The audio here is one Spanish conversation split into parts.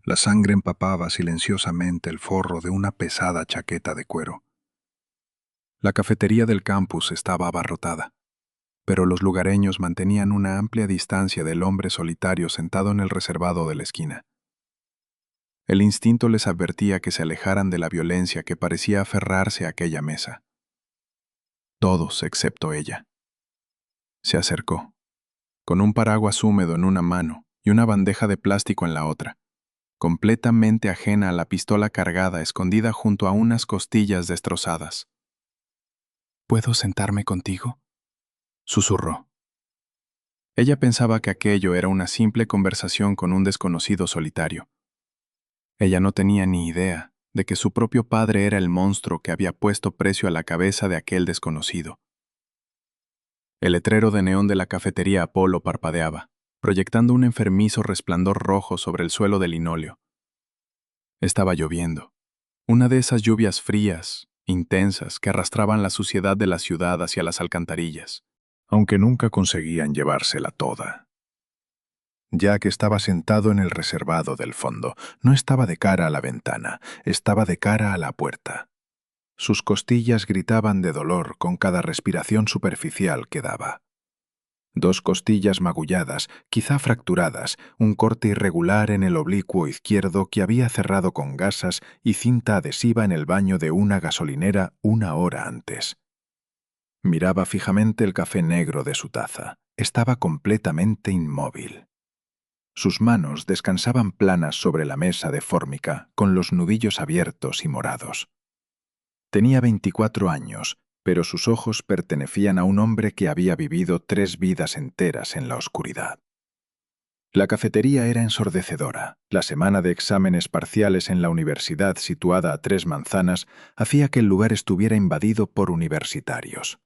La sangre empapaba silenciosamente el forro de una pesada chaqueta de cuero. La cafetería del campus estaba abarrotada, pero los lugareños mantenían una amplia distancia del hombre solitario sentado en el reservado de la esquina. El instinto les advertía que se alejaran de la violencia que parecía aferrarse a aquella mesa. Todos excepto ella. Se acercó, con un paraguas húmedo en una mano y una bandeja de plástico en la otra, completamente ajena a la pistola cargada escondida junto a unas costillas destrozadas. ¿Puedo sentarme contigo?, susurró. Ella pensaba que aquello era una simple conversación con un desconocido solitario. Ella no tenía ni idea de que su propio padre era el monstruo que había puesto precio a la cabeza de aquel desconocido. El letrero de neón de la cafetería Apolo parpadeaba, proyectando un enfermizo resplandor rojo sobre el suelo de linóleo. Estaba lloviendo, una de esas lluvias frías, intensas, que arrastraban la suciedad de la ciudad hacia las alcantarillas, aunque nunca conseguían llevársela toda. Jack estaba sentado en el reservado del fondo. No estaba de cara a la ventana, estaba de cara a la puerta. Sus costillas gritaban de dolor con cada respiración superficial que daba. Dos costillas magulladas, quizá fracturadas, un corte irregular en el oblicuo izquierdo que había cerrado con gasas y cinta adhesiva en el baño de una gasolinera una hora antes. Miraba fijamente el café negro de su taza. Estaba completamente inmóvil. Sus manos descansaban planas sobre la mesa de fórmica, con los nudillos abiertos y morados. Tenía 24 años, pero sus ojos pertenecían a un hombre que había vivido 3 vidas enteras en la oscuridad. La cafetería era ensordecedora. La semana de exámenes parciales en la universidad situada a 3 manzanas hacía que el lugar estuviera invadido por universitarios.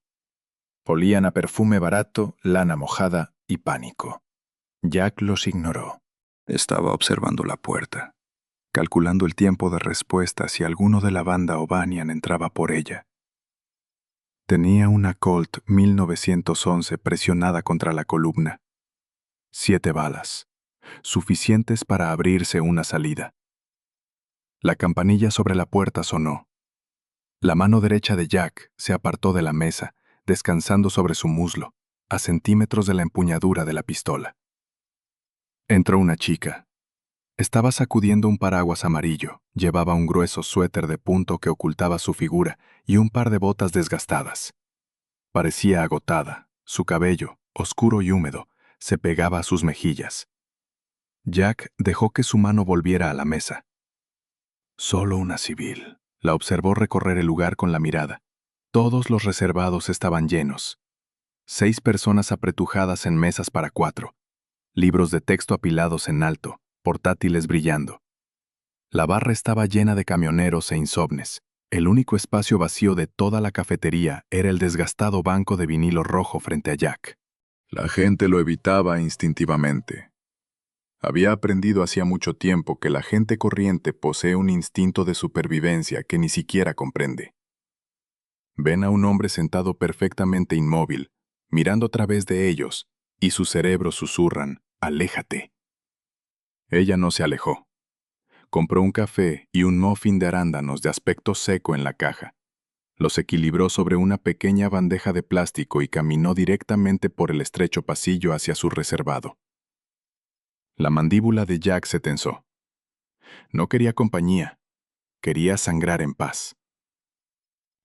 Olían a perfume barato, lana mojada y pánico. Jack los ignoró. Estaba observando la puerta, calculando el tiempo de respuesta si alguno de la banda O'Banion entraba por ella. Tenía una Colt 1911 presionada contra la columna. 7 balas, suficientes para abrirse una salida. La campanilla sobre la puerta sonó. La mano derecha de Jack se apartó de la mesa, descansando sobre su muslo, a centímetros de la empuñadura de la pistola. Entró una chica. Estaba sacudiendo un paraguas amarillo, llevaba un grueso suéter de punto que ocultaba su figura y un par de botas desgastadas. Parecía agotada, su cabello, oscuro y húmedo, se pegaba a sus mejillas. Jack dejó que su mano volviera a la mesa. Solo una civil. La observó recorrer el lugar con la mirada. Todos los reservados estaban llenos. 6 personas apretujadas en mesas para 4. Libros de texto apilados en alto, portátiles brillando. La barra estaba llena de camioneros e insomnes. El único espacio vacío de toda la cafetería era el desgastado banco de vinilo rojo frente a Jack. La gente lo evitaba instintivamente. Había aprendido hacía mucho tiempo que la gente corriente posee un instinto de supervivencia que ni siquiera comprende. Ven a un hombre sentado perfectamente inmóvil, mirando a través de ellos, y sus cerebros susurran, «Aléjate». Ella no se alejó. Compró un café y un muffin de arándanos de aspecto seco en la caja. Los equilibró sobre una pequeña bandeja de plástico y caminó directamente por el estrecho pasillo hacia su reservado. La mandíbula de Jack se tensó. No quería compañía, quería sangrar en paz.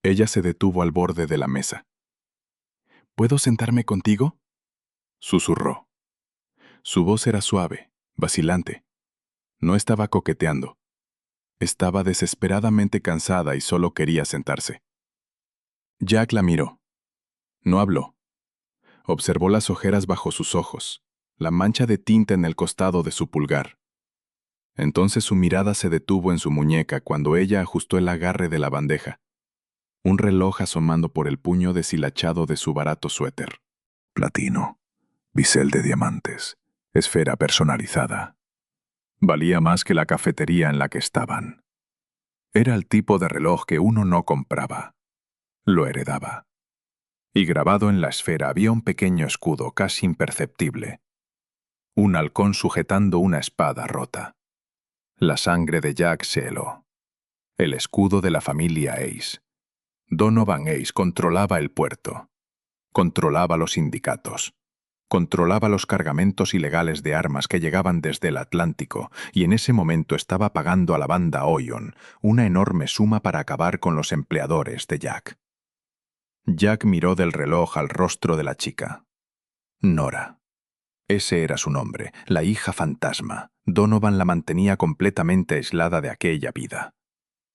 Ella se detuvo al borde de la mesa. «¿Puedo sentarme contigo?», susurró. Su voz era suave, vacilante. No estaba coqueteando. Estaba desesperadamente cansada y solo quería sentarse. Jack la miró. No habló. Observó las ojeras bajo sus ojos, la mancha de tinta en el costado de su pulgar. Entonces su mirada se detuvo en su muñeca cuando ella ajustó el agarre de la bandeja. Un reloj asomando por el puño deshilachado de su barato suéter. Platino, bisel de diamantes, esfera personalizada. Valía más que la cafetería en la que estaban. Era el tipo de reloj que uno no compraba. Lo heredaba. Y grabado en la esfera había un pequeño escudo casi imperceptible. Un halcón sujetando una espada rota. La sangre de Jack se heló. El escudo de la familia Ace. Donovan Ace controlaba el puerto. Controlaba los sindicatos. Controlaba los cargamentos ilegales de armas que llegaban desde el Atlántico y en ese momento estaba pagando a la banda Oyon una enorme suma para acabar con los empleadores de Jack. Jack miró del reloj al rostro de la chica. Nora. Ese era su nombre, la hija fantasma. Donovan la mantenía completamente aislada de aquella vida.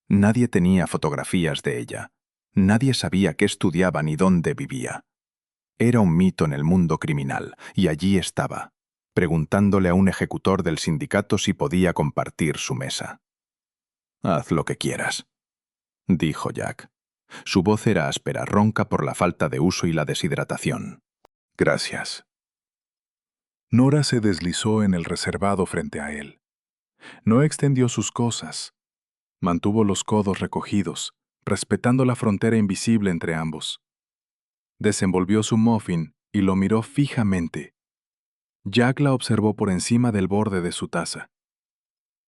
Nadie tenía fotografías de ella. Nadie sabía qué estudiaba ni dónde vivía. Era un mito en el mundo criminal, y allí estaba, preguntándole a un ejecutor del sindicato si podía compartir su mesa. «Haz lo que quieras», dijo Jack. Su voz era áspera, ronca por la falta de uso y la deshidratación. «Gracias». Nora se deslizó en el reservado frente a él. No extendió sus cosas. Mantuvo los codos recogidos, respetando la frontera invisible entre ambos. Desenvolvió su muffin y lo miró fijamente. Jack la observó por encima del borde de su taza.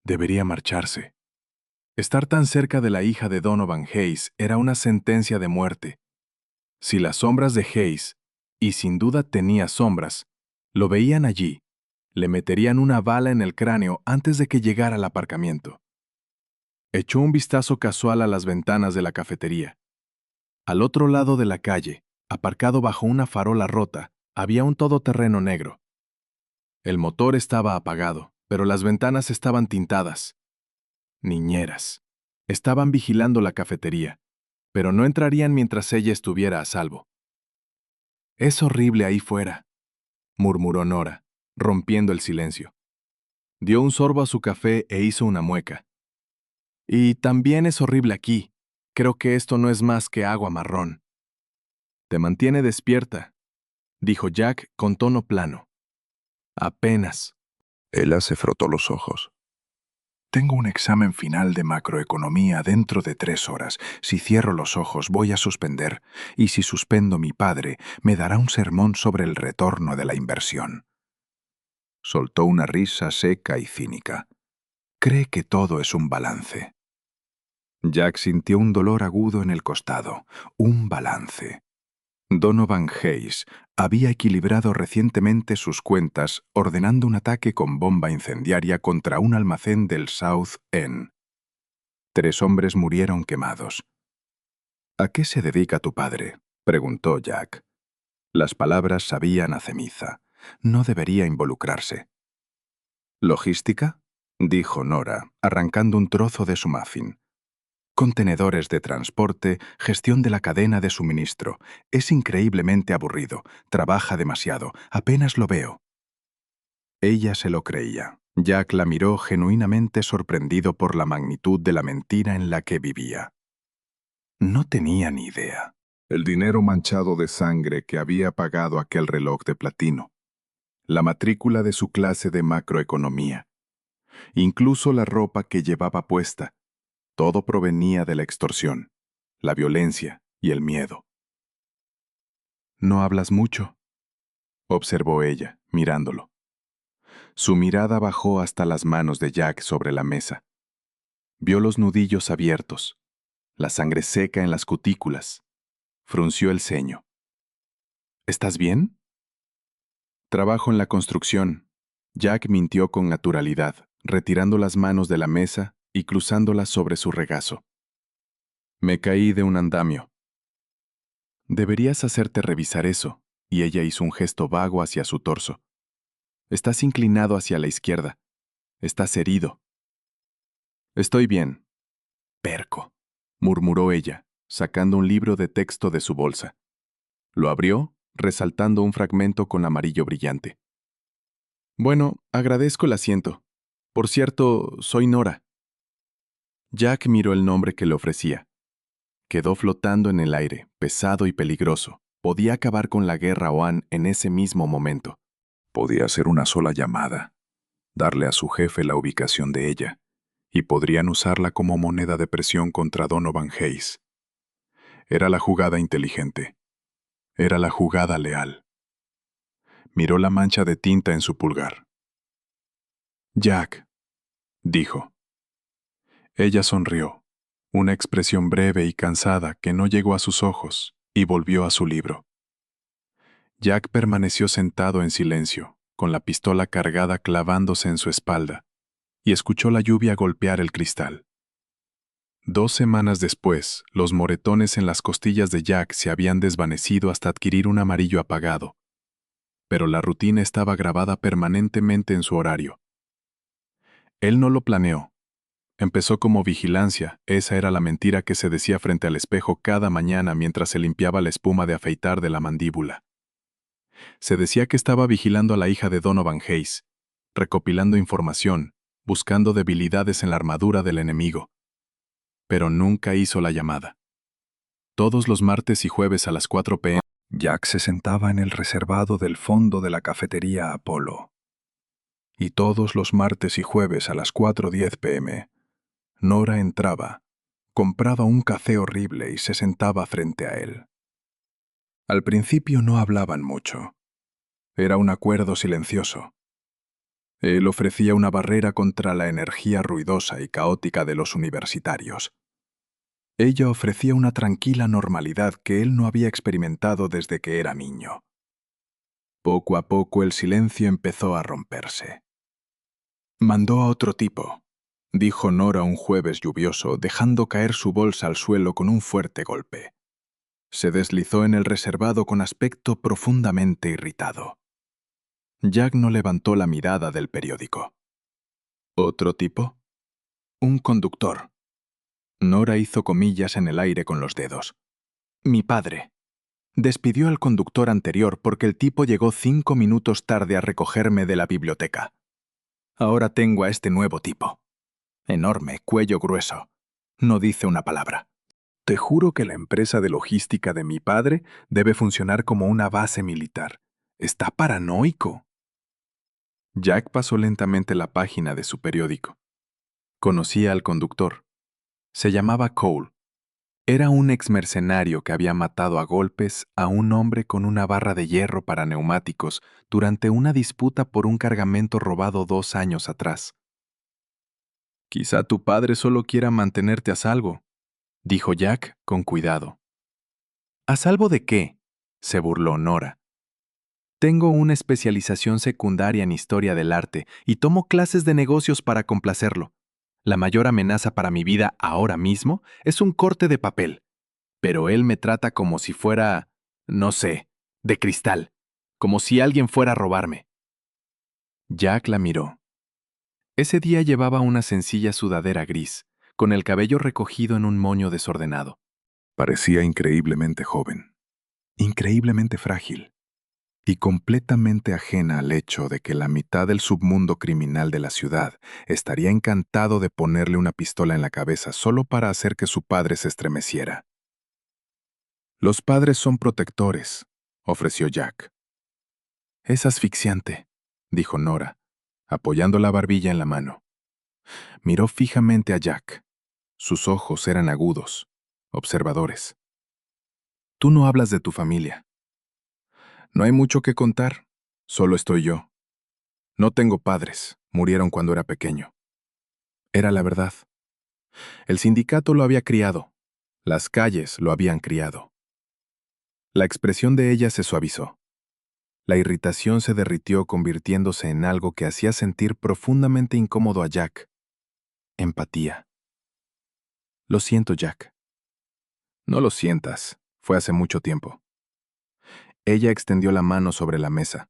Debería marcharse. Estar tan cerca de la hija de Donovan Hayes era una sentencia de muerte. Si las sombras de Hayes, y sin duda tenía sombras, lo veían allí, le meterían una bala en el cráneo antes de que llegara al aparcamiento. Echó un vistazo casual a las ventanas de la cafetería. Al otro lado de la calle, aparcado bajo una farola rota, había un todoterreno negro. El motor estaba apagado, pero las ventanas estaban tintadas. Niñeras. Estaban vigilando la cafetería, pero no entrarían mientras ella estuviera a salvo. «Es horrible ahí fuera», murmuró Nora, rompiendo el silencio. Dio un sorbo a su café e hizo una mueca. «Y también es horrible aquí. Creo que esto no es más que agua marrón». «Te mantiene despierta», dijo Jack con tono plano. «Apenas». Ella se frotó los ojos. «Tengo un examen final de macroeconomía dentro de 3 horas. Si cierro los ojos voy a suspender, y si suspendo mi padre me dará un sermón sobre el retorno de la inversión». Soltó una risa seca y cínica. «Cree que todo es un balance». Jack sintió un dolor agudo en el costado. Un balance. Donovan Hayes había equilibrado recientemente sus cuentas ordenando un ataque con bomba incendiaria contra un almacén del South End. 3 hombres murieron quemados. «¿A qué se dedica tu padre?», preguntó Jack. Las palabras sabían a ceniza. No debería involucrarse. «¿Logística?», dijo Nora, arrancando un trozo de su muffin. «Contenedores de transporte, gestión de la cadena de suministro. Es increíblemente aburrido. Trabaja demasiado. Apenas lo veo». Ella se lo creía. Jack la miró genuinamente sorprendido por la magnitud de la mentira en la que vivía. No tenía ni idea. El dinero manchado de sangre que había pagado aquel reloj de platino. La matrícula de su clase de macroeconomía. Incluso la ropa que llevaba puesta. Todo provenía de la extorsión, la violencia y el miedo. «No hablas mucho», observó ella, mirándolo. Su mirada bajó hasta las manos de Jack sobre la mesa. Vio los nudillos abiertos, la sangre seca en las cutículas. Frunció el ceño. «¿Estás bien?» «Trabajo en la construcción». Jack mintió con naturalidad, retirando las manos de la mesa y cruzándolas sobre su regazo. «Me caí de un andamio». «Deberías hacerte revisar eso», y ella hizo un gesto vago hacia su torso. «Estás inclinado hacia la izquierda. Estás herido». «Estoy bien». «Perco», murmuró ella, sacando un libro de texto de su bolsa. Lo abrió, resaltando un fragmento con amarillo brillante. «Bueno, agradezco el asiento. Por cierto, soy Nora». Jack miró el nombre que le ofrecía. Quedó flotando en el aire, pesado y peligroso. Podía acabar con la guerra Oan en ese mismo momento. Podía hacer una sola llamada, darle a su jefe la ubicación de ella, y podrían usarla como moneda de presión contra Donovan Hayes. Era la jugada inteligente. Era la jugada leal. Miró la mancha de tinta en su pulgar. «Jack», dijo. Ella sonrió, una expresión breve y cansada que no llegó a sus ojos, y volvió a su libro. Jack permaneció sentado en silencio, con la pistola cargada clavándose en su espalda, y escuchó la lluvia golpear el cristal. 2 semanas después, los moretones en las costillas de Jack se habían desvanecido hasta adquirir un amarillo apagado, pero la rutina estaba grabada permanentemente en su horario. Él no lo planeó. Empezó como vigilancia, esa era la mentira que se decía frente al espejo cada mañana mientras se limpiaba la espuma de afeitar de la mandíbula. Se decía que estaba vigilando a la hija de Donovan Hayes, recopilando información, buscando debilidades en la armadura del enemigo. Pero nunca hizo la llamada. Todos los martes y jueves a las 4 p.m. Jack se sentaba en el reservado del fondo de la cafetería Apolo. Y todos los martes y jueves a las 4:10 p.m., Nora entraba, compraba un café horrible y se sentaba frente a él. Al principio no hablaban mucho. Era un acuerdo silencioso. Él ofrecía una barrera contra la energía ruidosa y caótica de los universitarios. Ella ofrecía una tranquila normalidad que él no había experimentado desde que era niño. Poco a poco el silencio empezó a romperse. Mandó a otro tipo, dijo Nora un jueves lluvioso, dejando caer su bolsa al suelo con un fuerte golpe. Se deslizó en el reservado con aspecto profundamente irritado. Jack no levantó la mirada del periódico. ¿Otro tipo? Un conductor. Nora hizo comillas en el aire con los dedos. Mi padre. Despidió al conductor anterior porque el tipo llegó 5 minutos tarde a recogerme de la biblioteca. Ahora tengo a este nuevo tipo. Enorme, cuello grueso. No dice una palabra. Te juro que la empresa de logística de mi padre debe funcionar como una base militar. Está paranoico. Jack pasó lentamente la página de su periódico. Conocía al conductor. Se llamaba Cole. Era un exmercenario que había matado a golpes a un hombre con una barra de hierro para neumáticos durante una disputa por un cargamento robado 2 años atrás. Quizá tu padre solo quiera mantenerte a salvo, dijo Jack con cuidado. ¿A salvo de qué?, se burló Nora. Tengo una especialización secundaria en historia del arte y tomo clases de negocios para complacerlo. La mayor amenaza para mi vida ahora mismo es un corte de papel, pero él me trata como si fuera, no sé, de cristal, como si alguien fuera a robarme. Jack la miró. Ese día llevaba una sencilla sudadera gris, con el cabello recogido en un moño desordenado. Parecía increíblemente joven, increíblemente frágil, y completamente ajena al hecho de que la mitad del submundo criminal de la ciudad estaría encantado de ponerle una pistola en la cabeza solo para hacer que su padre se estremeciera. Los padres son protectores, ofreció Jack. Es asfixiante, dijo Nora, apoyando la barbilla en la mano. Miró fijamente a Jack. Sus ojos eran agudos, observadores. Tú no hablas de tu familia. No hay mucho que contar, solo estoy yo. No tengo padres, murieron cuando era pequeño. Era la verdad. El sindicato lo había criado, las calles lo habían criado. La expresión de ella se suavizó. La irritación se derritió convirtiéndose en algo que hacía sentir profundamente incómodo a Jack. Empatía. Lo siento, Jack. No lo sientas, fue hace mucho tiempo. Ella extendió la mano sobre la mesa.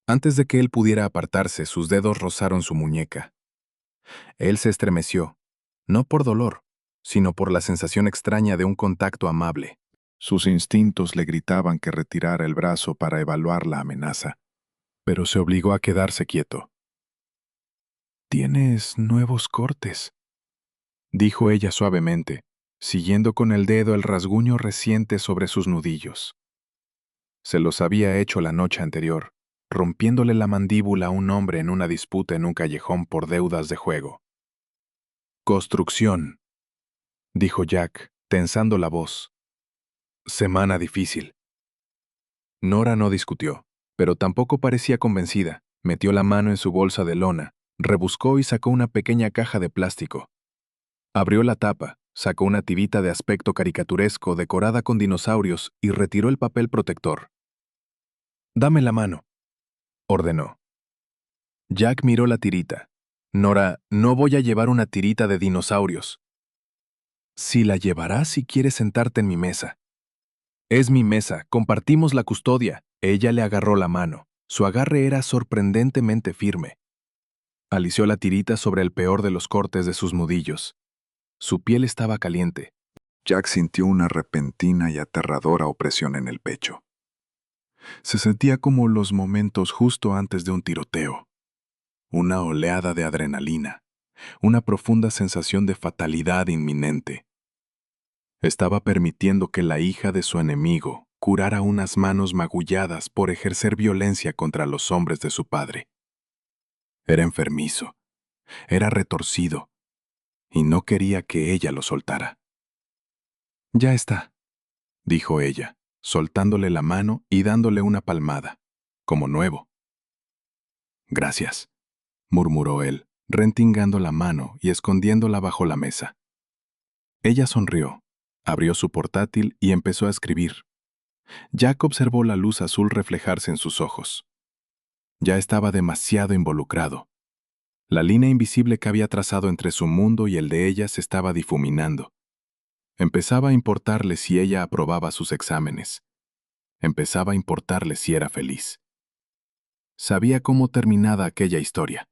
Antes de que él pudiera apartarse, sus dedos rozaron su muñeca. Él se estremeció, no por dolor, sino por la sensación extraña de un contacto amable. Sus instintos le gritaban que retirara el brazo para evaluar la amenaza, pero se obligó a quedarse quieto. «Tienes nuevos cortes», dijo ella suavemente, siguiendo con el dedo el rasguño reciente sobre sus nudillos. Se los había hecho la noche anterior, rompiéndole la mandíbula a un hombre en una disputa en un callejón por deudas de juego. «Construcción», dijo Jack, tensando la voz. «Semana difícil». Nora no discutió, pero tampoco parecía convencida. Metió la mano en su bolsa de lona, rebuscó y sacó una pequeña caja de plástico. Abrió la tapa, sacó una tirita de aspecto caricaturesco decorada con dinosaurios y retiró el papel protector. «Dame la mano», ordenó. Jack miró la tirita. «Nora, no voy a llevar una tirita de dinosaurios». «Sí la llevarás si quieres sentarte en mi mesa». «Es mi mesa, compartimos la custodia». Ella le agarró la mano. Su agarre era sorprendentemente firme. Alició la tirita sobre el peor de los cortes de sus nudillos. Su piel estaba caliente. Jack sintió una repentina y aterradora opresión en el pecho. Se sentía como los momentos justo antes de un tiroteo. Una oleada de adrenalina, una profunda sensación de fatalidad inminente. Estaba permitiendo que la hija de su enemigo curara unas manos magulladas por ejercer violencia contra los hombres de su padre. Era enfermizo, era retorcido, y no quería que ella lo soltara. «Ya está», dijo ella, soltándole la mano y dándole una palmada, como nuevo. «Gracias», murmuró él, rentingando la mano y escondiéndola bajo la mesa. Ella sonrió, abrió su portátil y empezó a escribir. Jack observó la luz azul reflejarse en sus ojos. Ya estaba demasiado involucrado. La línea invisible que había trazado entre su mundo y el de ella se estaba difuminando. Empezaba a importarle si ella aprobaba sus exámenes. Empezaba a importarle si era feliz. Sabía cómo terminaba aquella historia.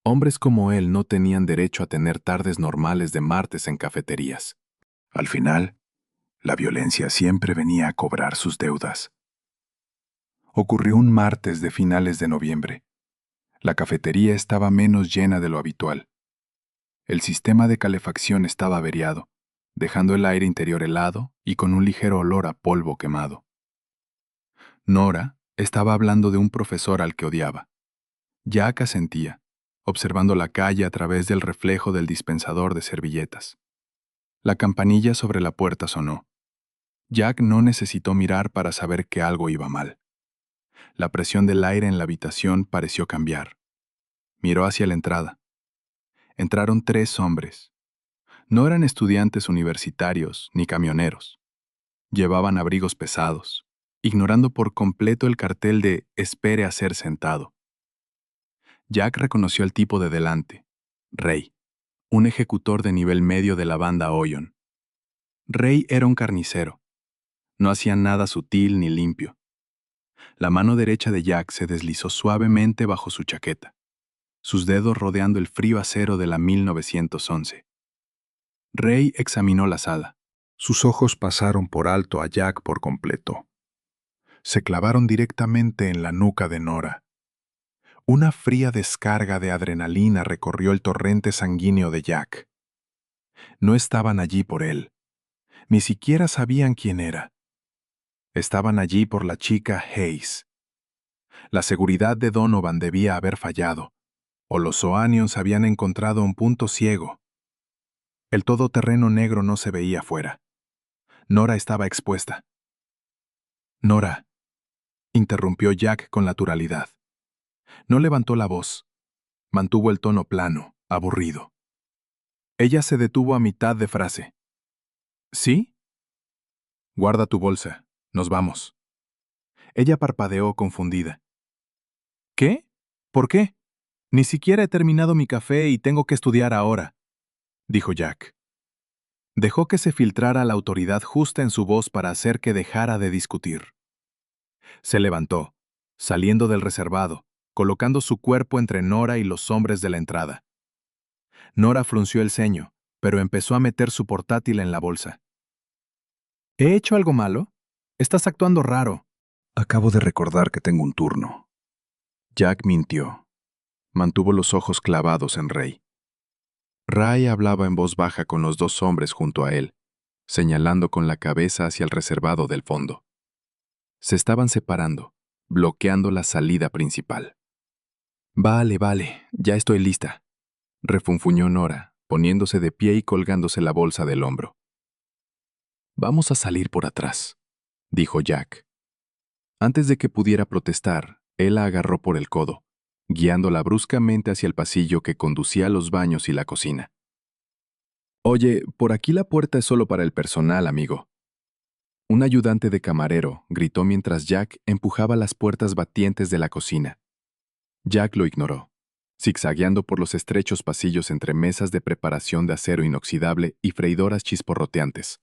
Hombres como él no tenían derecho a tener tardes normales de martes en cafeterías. Al final, la violencia siempre venía a cobrar sus deudas. Ocurrió un martes de finales de noviembre. La cafetería estaba menos llena de lo habitual. El sistema de calefacción estaba averiado, dejando el aire interior helado y con un ligero olor a polvo quemado. Nora estaba hablando de un profesor al que odiaba. Jack asentía, observando la calle a través del reflejo del dispensador de servilletas. La campanilla sobre la puerta sonó. Jack no necesitó mirar para saber que algo iba mal. La presión del aire en la habitación pareció cambiar. Miró hacia la entrada. Entraron 3 hombres. No eran estudiantes universitarios ni camioneros. Llevaban abrigos pesados, ignorando por completo el cartel de «Espere a ser sentado». Jack reconoció al tipo de delante, Ray, un ejecutor de nivel medio de la banda Oyon. Ray era un carnicero. No hacía nada sutil ni limpio. La mano derecha de Jack se deslizó suavemente bajo su chaqueta, sus dedos rodeando el frío acero de la 1911. Ray examinó la sala. Sus ojos pasaron por alto a Jack por completo. Se clavaron directamente en la nuca de Nora. Una fría descarga de adrenalina recorrió el torrente sanguíneo de Jack. No estaban allí por él. Ni siquiera sabían quién era. Estaban allí por la chica Hayes. La seguridad de Donovan debía haber fallado, o los Oanions habían encontrado un punto ciego. El todoterreno negro no se veía afuera. Nora estaba expuesta. «Nora», interrumpió Jack con naturalidad. No levantó la voz. Mantuvo el tono plano, aburrido. Ella se detuvo a mitad de frase. «¿Sí?» «Guarda tu bolsa. Nos vamos». Ella parpadeó confundida. «¿Qué? ¿Por qué? Ni siquiera he terminado mi café y tengo que estudiar ahora», dijo Jack. Dejó que se filtrara la autoridad justa en su voz para hacer que dejara de discutir. Se levantó, saliendo del reservado, colocando su cuerpo entre Nora y los hombres de la entrada. Nora frunció el ceño, pero empezó a meter su portátil en la bolsa. «¿He hecho algo malo? Estás actuando raro». «Acabo de recordar que tengo un turno». Jack mintió. Mantuvo los ojos clavados en Ray. Ray hablaba en voz baja con los 2 hombres junto a él, señalando con la cabeza hacia el reservado del fondo. Se estaban separando, bloqueando la salida principal. Vale, ya estoy lista», refunfuñó Nora, poniéndose de pie y colgándose la bolsa del hombro. «Vamos a salir por atrás», dijo Jack. Antes de que pudiera protestar, él la agarró por el codo, guiándola bruscamente hacia el pasillo que conducía a los baños y la cocina. Oye, por aquí la puerta es solo para el personal, amigo. Un ayudante de camarero gritó mientras Jack empujaba las puertas batientes de la cocina. Jack lo ignoró, zigzagueando por los estrechos pasillos entre mesas de preparación de acero inoxidable y freidoras chisporroteantes.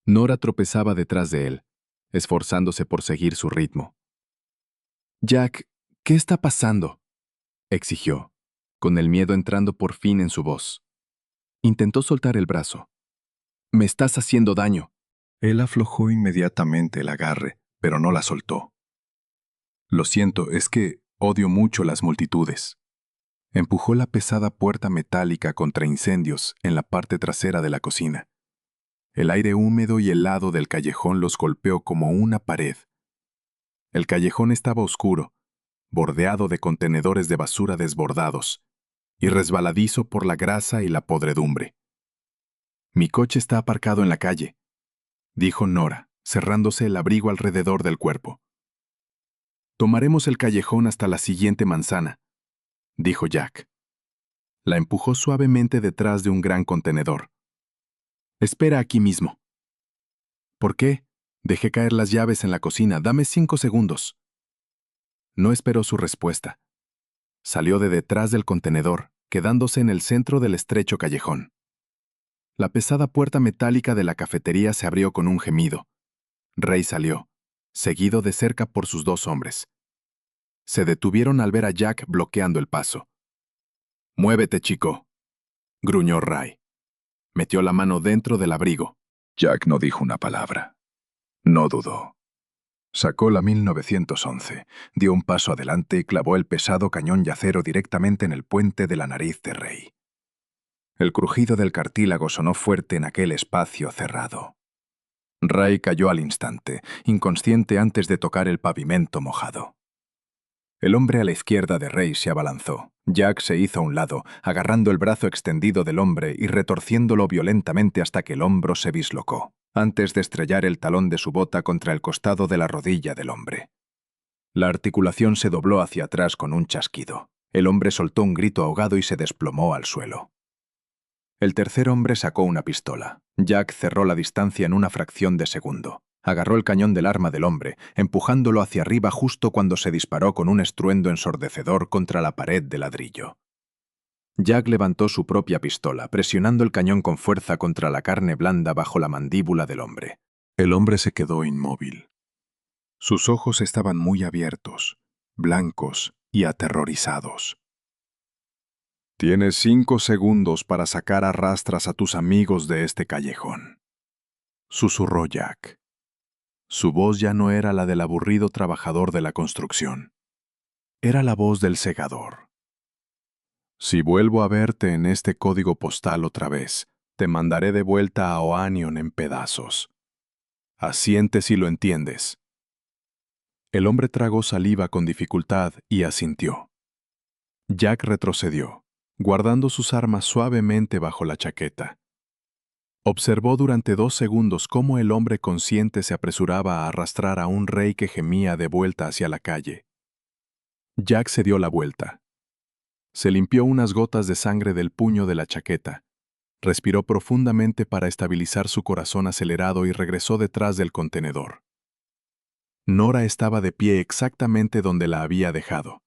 Nora tropezaba detrás de él, esforzándose por seguir su ritmo. Jack, ¿qué está pasando?, exigió, con el miedo entrando por fin en su voz. Intentó soltar el brazo. «Me estás haciendo daño». Él aflojó inmediatamente el agarre, pero no la soltó. Lo siento, es que odio mucho las multitudes. Empujó la pesada puerta metálica contra incendios en la parte trasera de la cocina. El aire húmedo y helado del callejón los golpeó como una pared. El callejón estaba oscuro, bordeado de contenedores de basura desbordados, y resbaladizo por la grasa y la podredumbre. «Mi coche está aparcado en la calle», dijo Nora, cerrándose el abrigo alrededor del cuerpo. «Tomaremos el callejón hasta la siguiente manzana», dijo Jack. La empujó suavemente detrás de un gran contenedor. «Espera aquí mismo». «¿Por qué? Dejé caer las llaves en la cocina. Dame 5 segundos». No esperó su respuesta. Salió de detrás del contenedor, quedándose en el centro del estrecho callejón. La pesada puerta metálica de la cafetería se abrió con un gemido. Ray salió, seguido de cerca por sus 2 hombres. Se detuvieron al ver a Jack bloqueando el paso. «Muévete, chico», gruñó Ray. Metió la mano dentro del abrigo. Jack no dijo una palabra. No dudó. Sacó la 1911, dio un paso adelante y clavó el pesado cañón de acero directamente en el puente de la nariz de Ray. El crujido del cartílago sonó fuerte en aquel espacio cerrado. Ray cayó al instante, inconsciente antes de tocar el pavimento mojado. El hombre a la izquierda de Ray se abalanzó. Jack se hizo a un lado, agarrando el brazo extendido del hombre y retorciéndolo violentamente hasta que el hombro se dislocó, antes de estrellar el talón de su bota contra el costado de la rodilla del hombre. La articulación se dobló hacia atrás con un chasquido. El hombre soltó un grito ahogado y se desplomó al suelo. El tercer hombre sacó una pistola. Jack cerró la distancia en una fracción de segundo. Agarró el cañón del arma del hombre, empujándolo hacia arriba justo cuando se disparó con un estruendo ensordecedor contra la pared de ladrillo. Jack levantó su propia pistola, presionando el cañón con fuerza contra la carne blanda bajo la mandíbula del hombre. El hombre se quedó inmóvil. Sus ojos estaban muy abiertos, blancos y aterrorizados. «Tienes 5 segundos para sacar a rastras a tus amigos de este callejón», susurró Jack. Su voz ya no era la del aburrido trabajador de la construcción. Era la voz del segador. «Si vuelvo a verte en este código postal otra vez, te mandaré de vuelta a Oanion en pedazos. Asiente si lo entiendes». El hombre tragó saliva con dificultad y asintió. Jack retrocedió, guardando sus armas suavemente bajo la chaqueta. Observó durante 2 segundos cómo el hombre consciente se apresuraba a arrastrar a un Ray que gemía de vuelta hacia la calle. Jack se dio la vuelta. Se limpió unas gotas de sangre del puño de la chaqueta. Respiró profundamente para estabilizar su corazón acelerado y regresó detrás del contenedor. Nora estaba de pie exactamente donde la había dejado,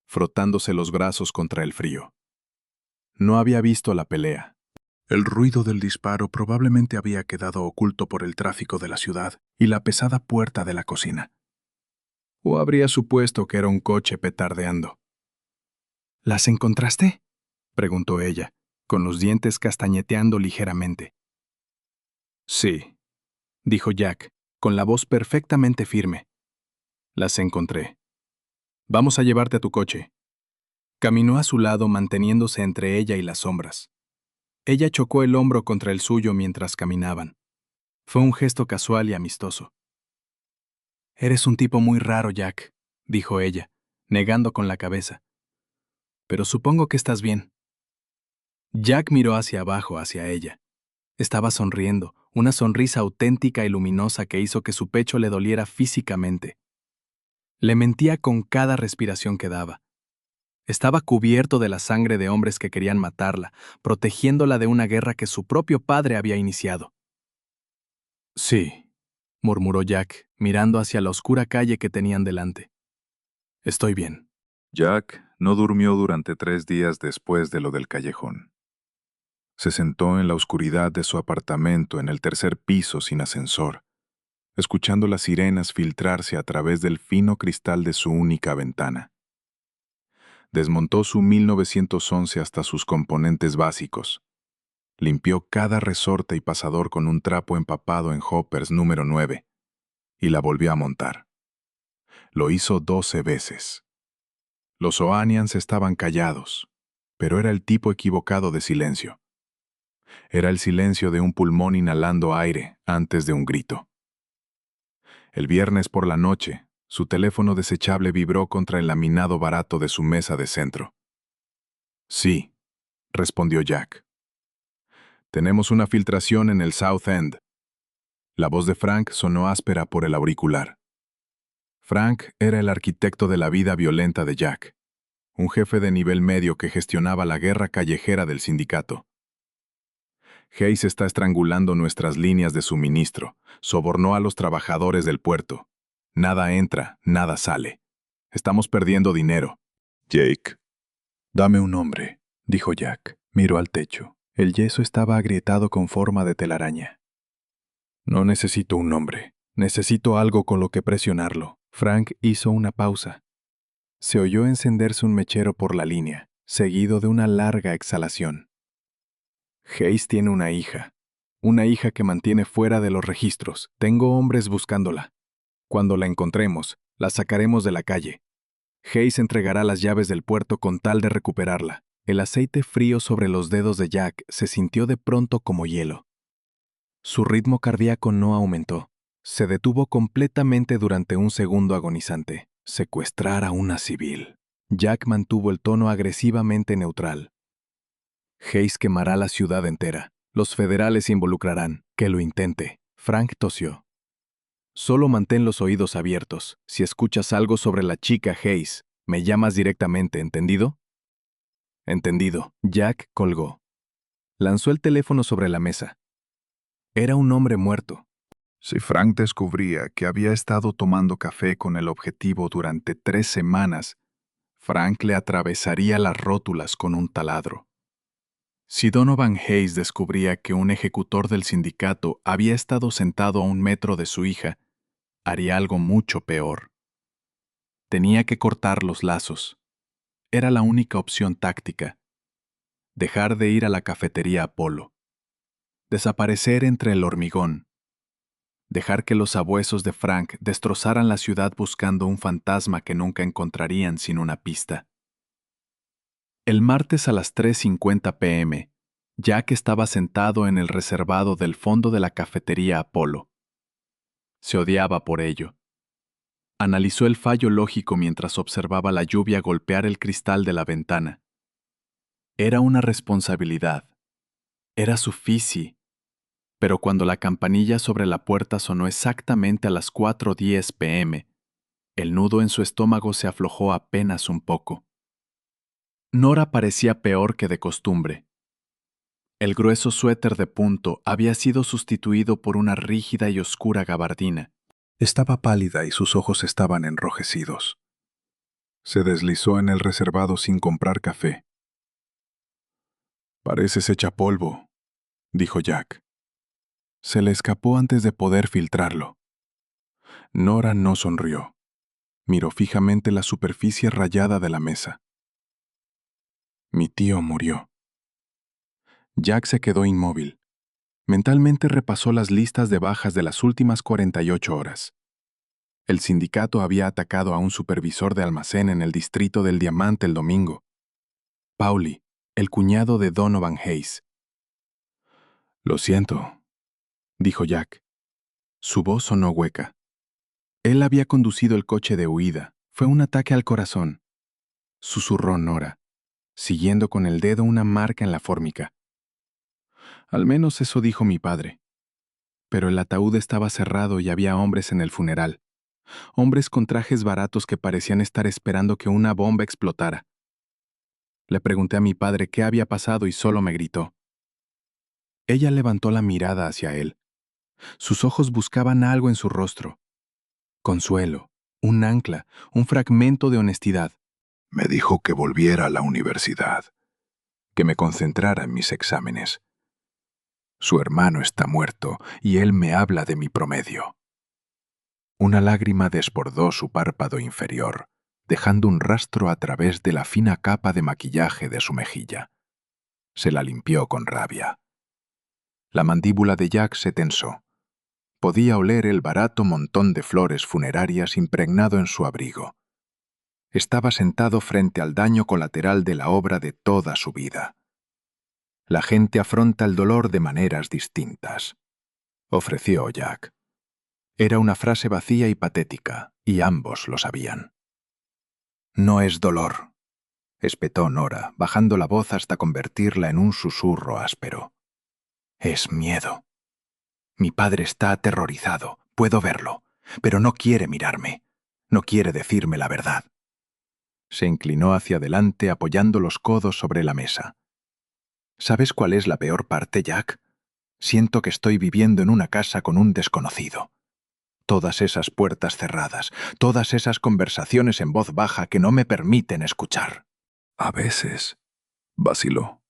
frotándose los brazos contra el frío. No había visto la pelea. El ruido del disparo probablemente había quedado oculto por el tráfico de la ciudad y la pesada puerta de la cocina. O habría supuesto que era un coche petardeando. «¿Las encontraste?», preguntó ella, con los dientes castañeteando ligeramente. «Sí», dijo Jack, con la voz perfectamente firme. «Las encontré. Vamos a llevarte a tu coche». Caminó a su lado manteniéndose entre ella y las sombras. Ella chocó el hombro contra el suyo mientras caminaban. Fue un gesto casual y amistoso. «Eres un tipo muy raro, Jack», dijo ella, negando con la cabeza. «Pero supongo que estás bien». Jack miró hacia abajo, hacia ella. Estaba sonriendo, una sonrisa auténtica y luminosa que hizo que su pecho le doliera físicamente. Le mentía con cada respiración que daba. Estaba cubierto de la sangre de hombres que querían matarla, protegiéndola de una guerra que su propio padre había iniciado. Sí, murmuró Jack, mirando hacia la oscura calle que tenían delante. Estoy bien. Jack no durmió durante 3 días después de lo del callejón. Se sentó en la oscuridad de su apartamento en el tercer piso sin ascensor, escuchando las sirenas filtrarse a través del fino cristal de su única ventana. Desmontó su 1911 hasta sus componentes básicos. Limpió cada resorte y pasador con un trapo empapado en Hoppers número 9 y la volvió a montar. Lo hizo 12 veces. Los Ohanians estaban callados, pero era el tipo equivocado de silencio. Era el silencio de un pulmón inhalando aire antes de un grito. El viernes por la noche, su teléfono desechable vibró contra el laminado barato de su mesa de centro. Sí, respondió Jack. Tenemos una filtración en el South End. La voz de Frank sonó áspera por el auricular. Frank era el arquitecto de la vida violenta de Jack, un jefe de nivel medio que gestionaba la guerra callejera del sindicato. Hayes está estrangulando nuestras líneas de suministro, sobornó a los trabajadores del puerto. Nada entra, nada sale. Estamos perdiendo dinero. Jake. Dame un nombre, dijo Jack. Miró al techo. El yeso estaba agrietado con forma de telaraña. No necesito un nombre. Necesito algo con lo que presionarlo. Frank hizo una pausa. Se oyó encenderse un mechero por la línea, seguido de una larga exhalación. Hayes tiene una hija que mantiene fuera de los registros. Tengo hombres buscándola. Cuando la encontremos, la sacaremos de la calle. Hayes entregará las llaves del puerto con tal de recuperarla. El aceite frío sobre los dedos de Jack se sintió de pronto como hielo. Su ritmo cardíaco no aumentó. Se detuvo completamente durante un segundo agonizante. Secuestrar a una civil. Jack mantuvo el tono agresivamente neutral. Hayes quemará la ciudad entera. Los federales se involucrarán. Que lo intente. Frank tosió. Solo mantén los oídos abiertos. Si escuchas algo sobre la chica Hayes, me llamas directamente, ¿entendido? Entendido. Jack colgó. Lanzó el teléfono sobre la mesa. Era un hombre muerto. Si Frank descubría que había estado tomando café con el objetivo durante 3 semanas, Frank le atravesaría las rótulas con un taladro. Si Donovan Hayes descubría que un ejecutor del sindicato había estado sentado a 1 metro de su hija, haría algo mucho peor. Tenía que cortar los lazos. Era la única opción táctica. Dejar de ir a la cafetería Apolo. Desaparecer entre el hormigón. Dejar que los sabuesos de Frank destrozaran la ciudad buscando un fantasma que nunca encontrarían sin una pista. El martes a las 3:50 p.m., Jack estaba sentado en el reservado del fondo de la cafetería Apolo. Se odiaba por ello. Analizó el fallo lógico mientras observaba la lluvia golpear el cristal de la ventana. Era una responsabilidad. Era su fisi. Pero cuando la campanilla sobre la puerta sonó exactamente a las 4:10 p.m., el nudo en su estómago se aflojó apenas un poco. Nora parecía peor que de costumbre. El grueso suéter de punto había sido sustituido por una rígida y oscura gabardina. Estaba pálida y sus ojos estaban enrojecidos. Se deslizó en el reservado sin comprar café. «Pareces hecha polvo», dijo Jack. Se le escapó antes de poder filtrarlo. Nora no sonrió. Miró fijamente la superficie rayada de la mesa. «Mi tío murió». Jack se quedó inmóvil. Mentalmente repasó las listas de bajas de las últimas 48 horas. El sindicato había atacado a un supervisor de almacén en el distrito del Diamante el domingo. Pauli, el cuñado de Donovan Hayes. «Lo siento», dijo Jack. Su voz sonó hueca. Él había conducido el coche de huida. Fue un ataque al corazón. Susurró Nora, siguiendo con el dedo una marca en la fórmica. Al menos eso dijo mi padre. Pero el ataúd estaba cerrado y había hombres en el funeral. Hombres con trajes baratos que parecían estar esperando que una bomba explotara. Le pregunté a mi padre qué había pasado y solo me gritó. Ella levantó la mirada hacia él. Sus ojos buscaban algo en su rostro. Consuelo, un ancla, un fragmento de honestidad. Me dijo que volviera a la universidad, que me concentrara en mis exámenes. Su hermano está muerto y él me habla de mi promedio. Una lágrima desbordó su párpado inferior, dejando un rastro a través de la fina capa de maquillaje de su mejilla. Se la limpió con rabia. La mandíbula de Jack se tensó. Podía oler el barato montón de flores funerarias impregnado en su abrigo. Estaba sentado frente al daño colateral de la obra de toda su vida. La gente afronta el dolor de maneras distintas, ofreció Jack. Era una frase vacía y patética, y ambos lo sabían. No es dolor, espetó Nora, bajando la voz hasta convertirla en un susurro áspero. Es miedo. Mi padre está aterrorizado, puedo verlo, pero no quiere mirarme, no quiere decirme la verdad. Se inclinó hacia adelante apoyando los codos sobre la mesa. ¿Sabes cuál es la peor parte, Jack? Siento que estoy viviendo en una casa con un desconocido. Todas esas puertas cerradas, todas esas conversaciones en voz baja que no me permiten escuchar. A veces, vaciló,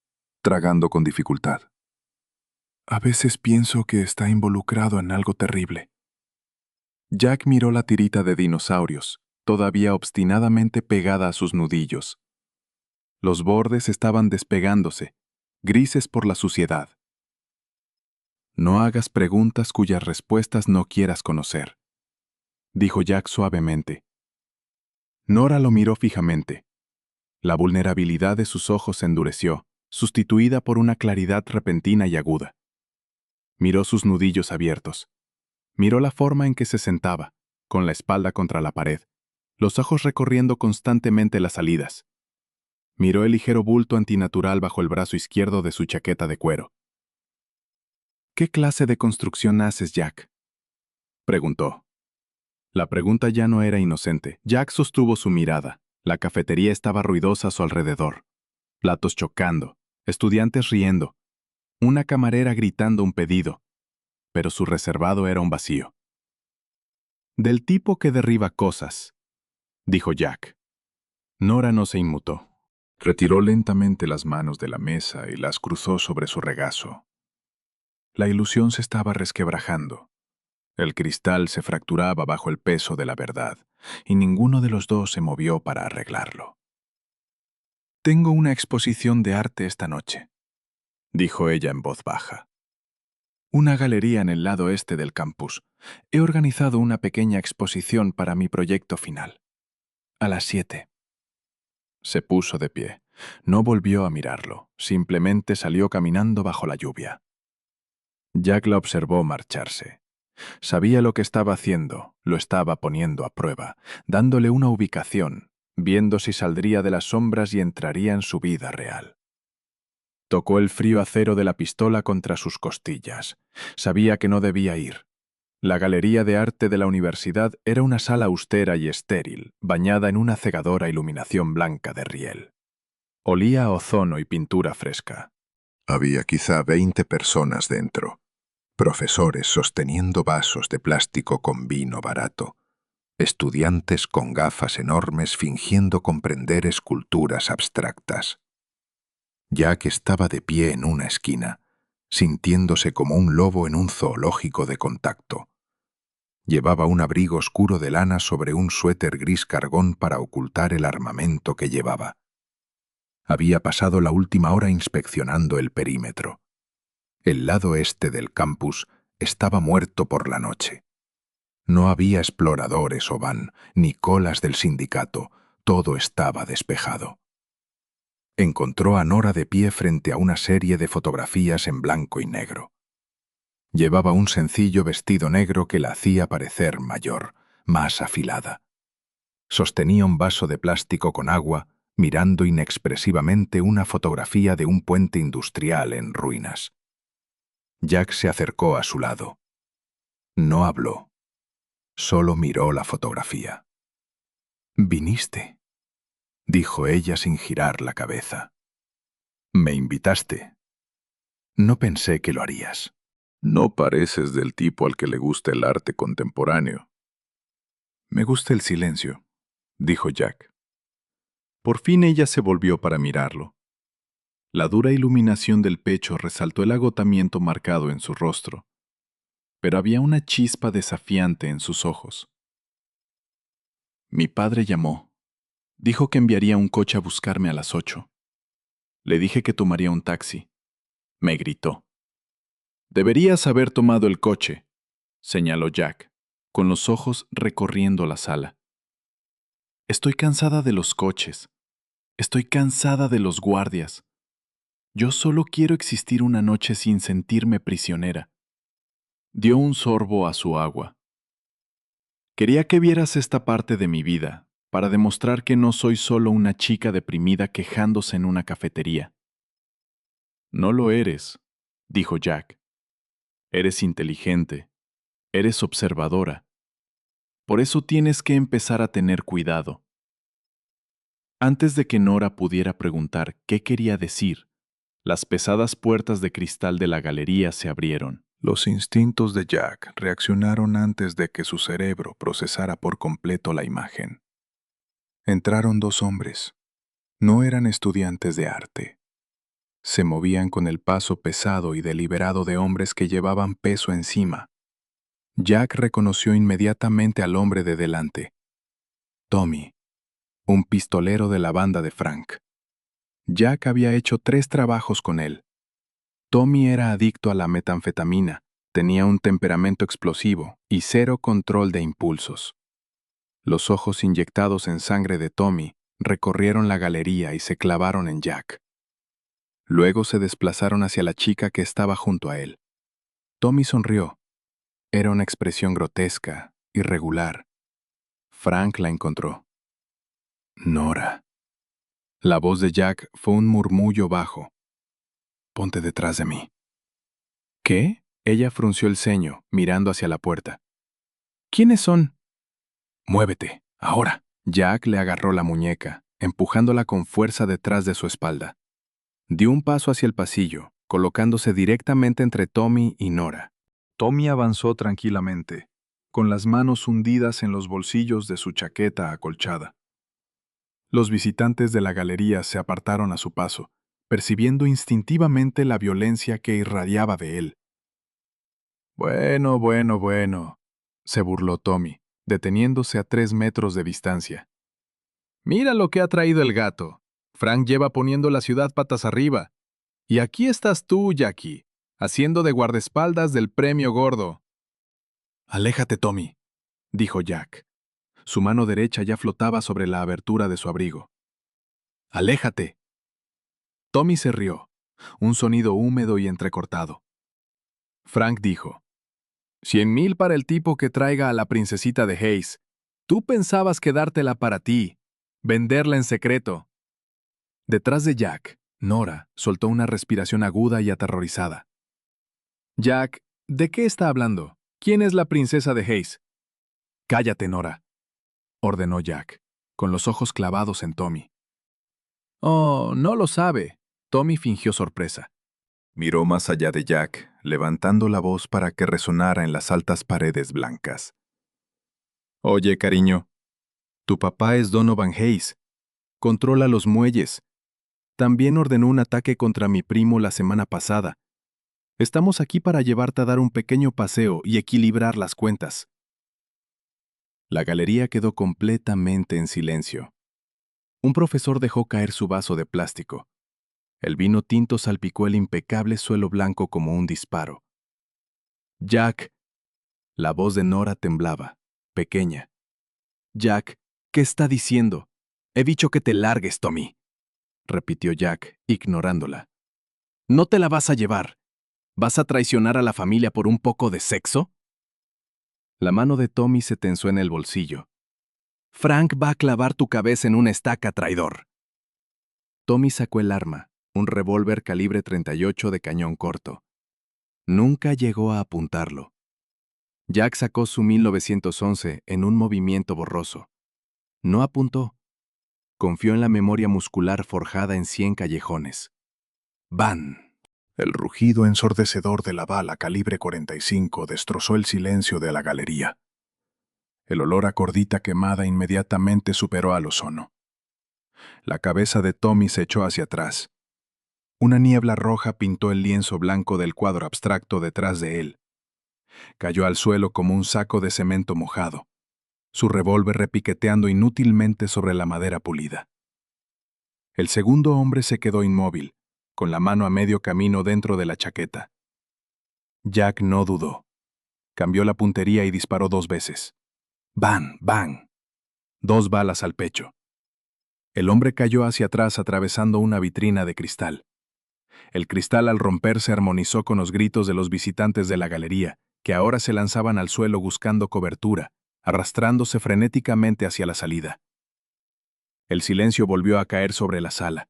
tragando con dificultad. A veces pienso que está involucrado en algo terrible. Jack miró la tirita de dinosaurios, todavía obstinadamente pegada a sus nudillos. Los bordes estaban despegándose, grises por la suciedad. No hagas preguntas cuyas respuestas no quieras conocer, dijo Jack suavemente. Nora lo miró fijamente. La vulnerabilidad de sus ojos se endureció, sustituida por una claridad repentina y aguda. Miró sus nudillos abiertos. Miró la forma en que se sentaba, con la espalda contra la pared, los ojos recorriendo constantemente las salidas. Miró el ligero bulto antinatural bajo el brazo izquierdo de su chaqueta de cuero. ¿Qué clase de construcción haces, Jack?, preguntó. La pregunta ya no era inocente. Jack sostuvo su mirada. La cafetería estaba ruidosa a su alrededor. Platos chocando, estudiantes riendo, una camarera gritando un pedido, pero su reservado era un vacío. Del tipo que derriba cosas, dijo Jack. Nora no se inmutó. Retiró lentamente las manos de la mesa y las cruzó sobre su regazo. La ilusión se estaba resquebrajando. El cristal se fracturaba bajo el peso de la verdad, y ninguno de los dos se movió para arreglarlo. Tengo una exposición de arte esta noche, dijo ella en voz baja. Una galería en el lado este del campus. He organizado una pequeña exposición para mi proyecto final. A las 7. Se puso de pie. No volvió a mirarlo, simplemente salió caminando bajo la lluvia. Jack la observó marcharse. Sabía lo que estaba haciendo, lo estaba poniendo a prueba, dándole una ubicación, viendo si saldría de las sombras y entraría en su vida real. Tocó el frío acero de la pistola contra sus costillas. Sabía que no debía ir. La galería de arte de la universidad era una sala austera y estéril, bañada en una cegadora iluminación blanca de riel. Olía a ozono y pintura fresca. Había quizá 20 personas dentro. Profesores sosteniendo vasos de plástico con vino barato. Estudiantes con gafas enormes fingiendo comprender esculturas abstractas. Jack estaba de pie en una esquina, sintiéndose como un lobo en un zoológico de contacto. Llevaba un abrigo oscuro de lana sobre un suéter gris cargón para ocultar el armamento que llevaba. Había pasado la última hora inspeccionando el perímetro. El lado este del campus estaba muerto por la noche. No había exploradores o van, ni colas del sindicato, todo estaba despejado. Encontró a Nora de pie frente a una serie de fotografías en blanco y negro. Llevaba un sencillo vestido negro que la hacía parecer mayor, más afilada. Sostenía un vaso de plástico con agua, mirando inexpresivamente una fotografía de un puente industrial en ruinas. Jack se acercó a su lado. No habló. Solo miró la fotografía. «Viniste», dijo ella sin girar la cabeza. Me invitaste. No pensé que lo harías. No pareces del tipo al que le gusta el arte contemporáneo. Me gusta el silencio, dijo Jack. Por fin ella se volvió para mirarlo. La dura iluminación del pecho resaltó el agotamiento marcado en su rostro, pero había una chispa desafiante en sus ojos. Mi padre llamó. Dijo que enviaría un coche a buscarme a las 8. Le dije que tomaría un taxi. Me gritó. Deberías haber tomado el coche, señaló Jack, con los ojos recorriendo la sala. Estoy cansada de los coches. Estoy cansada de los guardias. Yo solo quiero existir una noche sin sentirme prisionera. Dio un sorbo a su agua. Quería que vieras esta parte de mi vida, para demostrar que no soy solo una chica deprimida quejándose en una cafetería. No lo eres, dijo Jack. Eres inteligente, eres observadora. Por eso tienes que empezar a tener cuidado. Antes de que Nora pudiera preguntar qué quería decir, las pesadas puertas de cristal de la galería se abrieron. Los instintos de Jack reaccionaron antes de que su cerebro procesara por completo la imagen. Entraron dos hombres. No eran estudiantes de arte. Se movían con el paso pesado y deliberado de hombres que llevaban peso encima. Jack reconoció inmediatamente al hombre de delante. Tommy, un pistolero de la banda de Frank. Jack había hecho 3 trabajos con él. Tommy era adicto a la metanfetamina, tenía un temperamento explosivo y 0 control de impulsos. Los ojos inyectados en sangre de Tommy recorrieron la galería y se clavaron en Jack. Luego se desplazaron hacia la chica que estaba junto a él. Tommy sonrió. Era una expresión grotesca, irregular. Frank la encontró. Nora. La voz de Jack fue un murmullo bajo. Ponte detrás de mí. ¿Qué? Ella frunció el ceño, mirando hacia la puerta. ¿Quiénes son? Muévete, ahora. Jack le agarró la muñeca, empujándola con fuerza detrás de su espalda. Dio un paso hacia el pasillo, colocándose directamente entre Tommy y Nora. Tommy avanzó tranquilamente, con las manos hundidas en los bolsillos de su chaqueta acolchada. Los visitantes de la galería se apartaron a su paso, percibiendo instintivamente la violencia que irradiaba de él. Bueno, se burló Tommy, deteniéndose a 3 metros de distancia. Mira lo que ha traído el gato. Frank lleva poniendo la ciudad patas arriba. Y aquí estás tú, Jackie, haciendo de guardaespaldas del premio gordo. Aléjate, Tommy, dijo Jack. Su mano derecha ya flotaba sobre la abertura de su abrigo. Aléjate. Tommy se rió, un sonido húmedo y entrecortado. Frank dijo, 100,000 para el tipo que traiga a la princesita de Hayes. Tú pensabas quedártela para ti, venderla en secreto. Detrás de Jack, Nora soltó una respiración aguda y aterrorizada. Jack, ¿de qué está hablando? ¿Quién es la princesa de Hayes? Cállate, Nora, ordenó Jack, con los ojos clavados en Tommy. Oh, no lo sabe. Tommy fingió sorpresa. Miró más allá de Jack, levantando la voz para que resonara en las altas paredes blancas. Oye, cariño, tu papá es Donovan Hayes. Controla los muelles. También ordenó un ataque contra mi primo la semana pasada. Estamos aquí para llevarte a dar un pequeño paseo y equilibrar las cuentas. La galería quedó completamente en silencio. Un profesor dejó caer su vaso de plástico. El vino tinto salpicó el impecable suelo blanco como un disparo. Jack. La voz de Nora temblaba, pequeña. Jack, ¿qué está diciendo? He dicho que te largues, Tommy, repitió Jack, ignorándola. ¿No te la vas a llevar? ¿Vas a traicionar a la familia por un poco de sexo? La mano de Tommy se tensó en el bolsillo. Frank va a clavar tu cabeza en una estaca, traidor. Tommy sacó el arma, un revólver calibre 38 de cañón corto. Nunca llegó a apuntarlo. Jack sacó su 1911 en un movimiento borroso. No apuntó. Confió en la memoria muscular forjada en 100 callejones. ¡Van! El rugido ensordecedor de la bala calibre 45 destrozó el silencio de la galería. El olor a cordita quemada inmediatamente superó al ozono. La cabeza de Tommy se echó hacia atrás. Una niebla roja pintó el lienzo blanco del cuadro abstracto detrás de él. Cayó al suelo como un saco de cemento mojado, su revólver repiqueteando inútilmente sobre la madera pulida. El segundo hombre se quedó inmóvil, con la mano a medio camino dentro de la chaqueta. Jack no dudó. Cambió la puntería y disparó 2 veces. ¡Bang! ¡Bang! 2 balas al pecho. El hombre cayó hacia atrás atravesando una vitrina de cristal. El cristal al romperse armonizó con los gritos de los visitantes de la galería, que ahora se lanzaban al suelo buscando cobertura, arrastrándose frenéticamente hacia la salida. El silencio volvió a caer sobre la sala,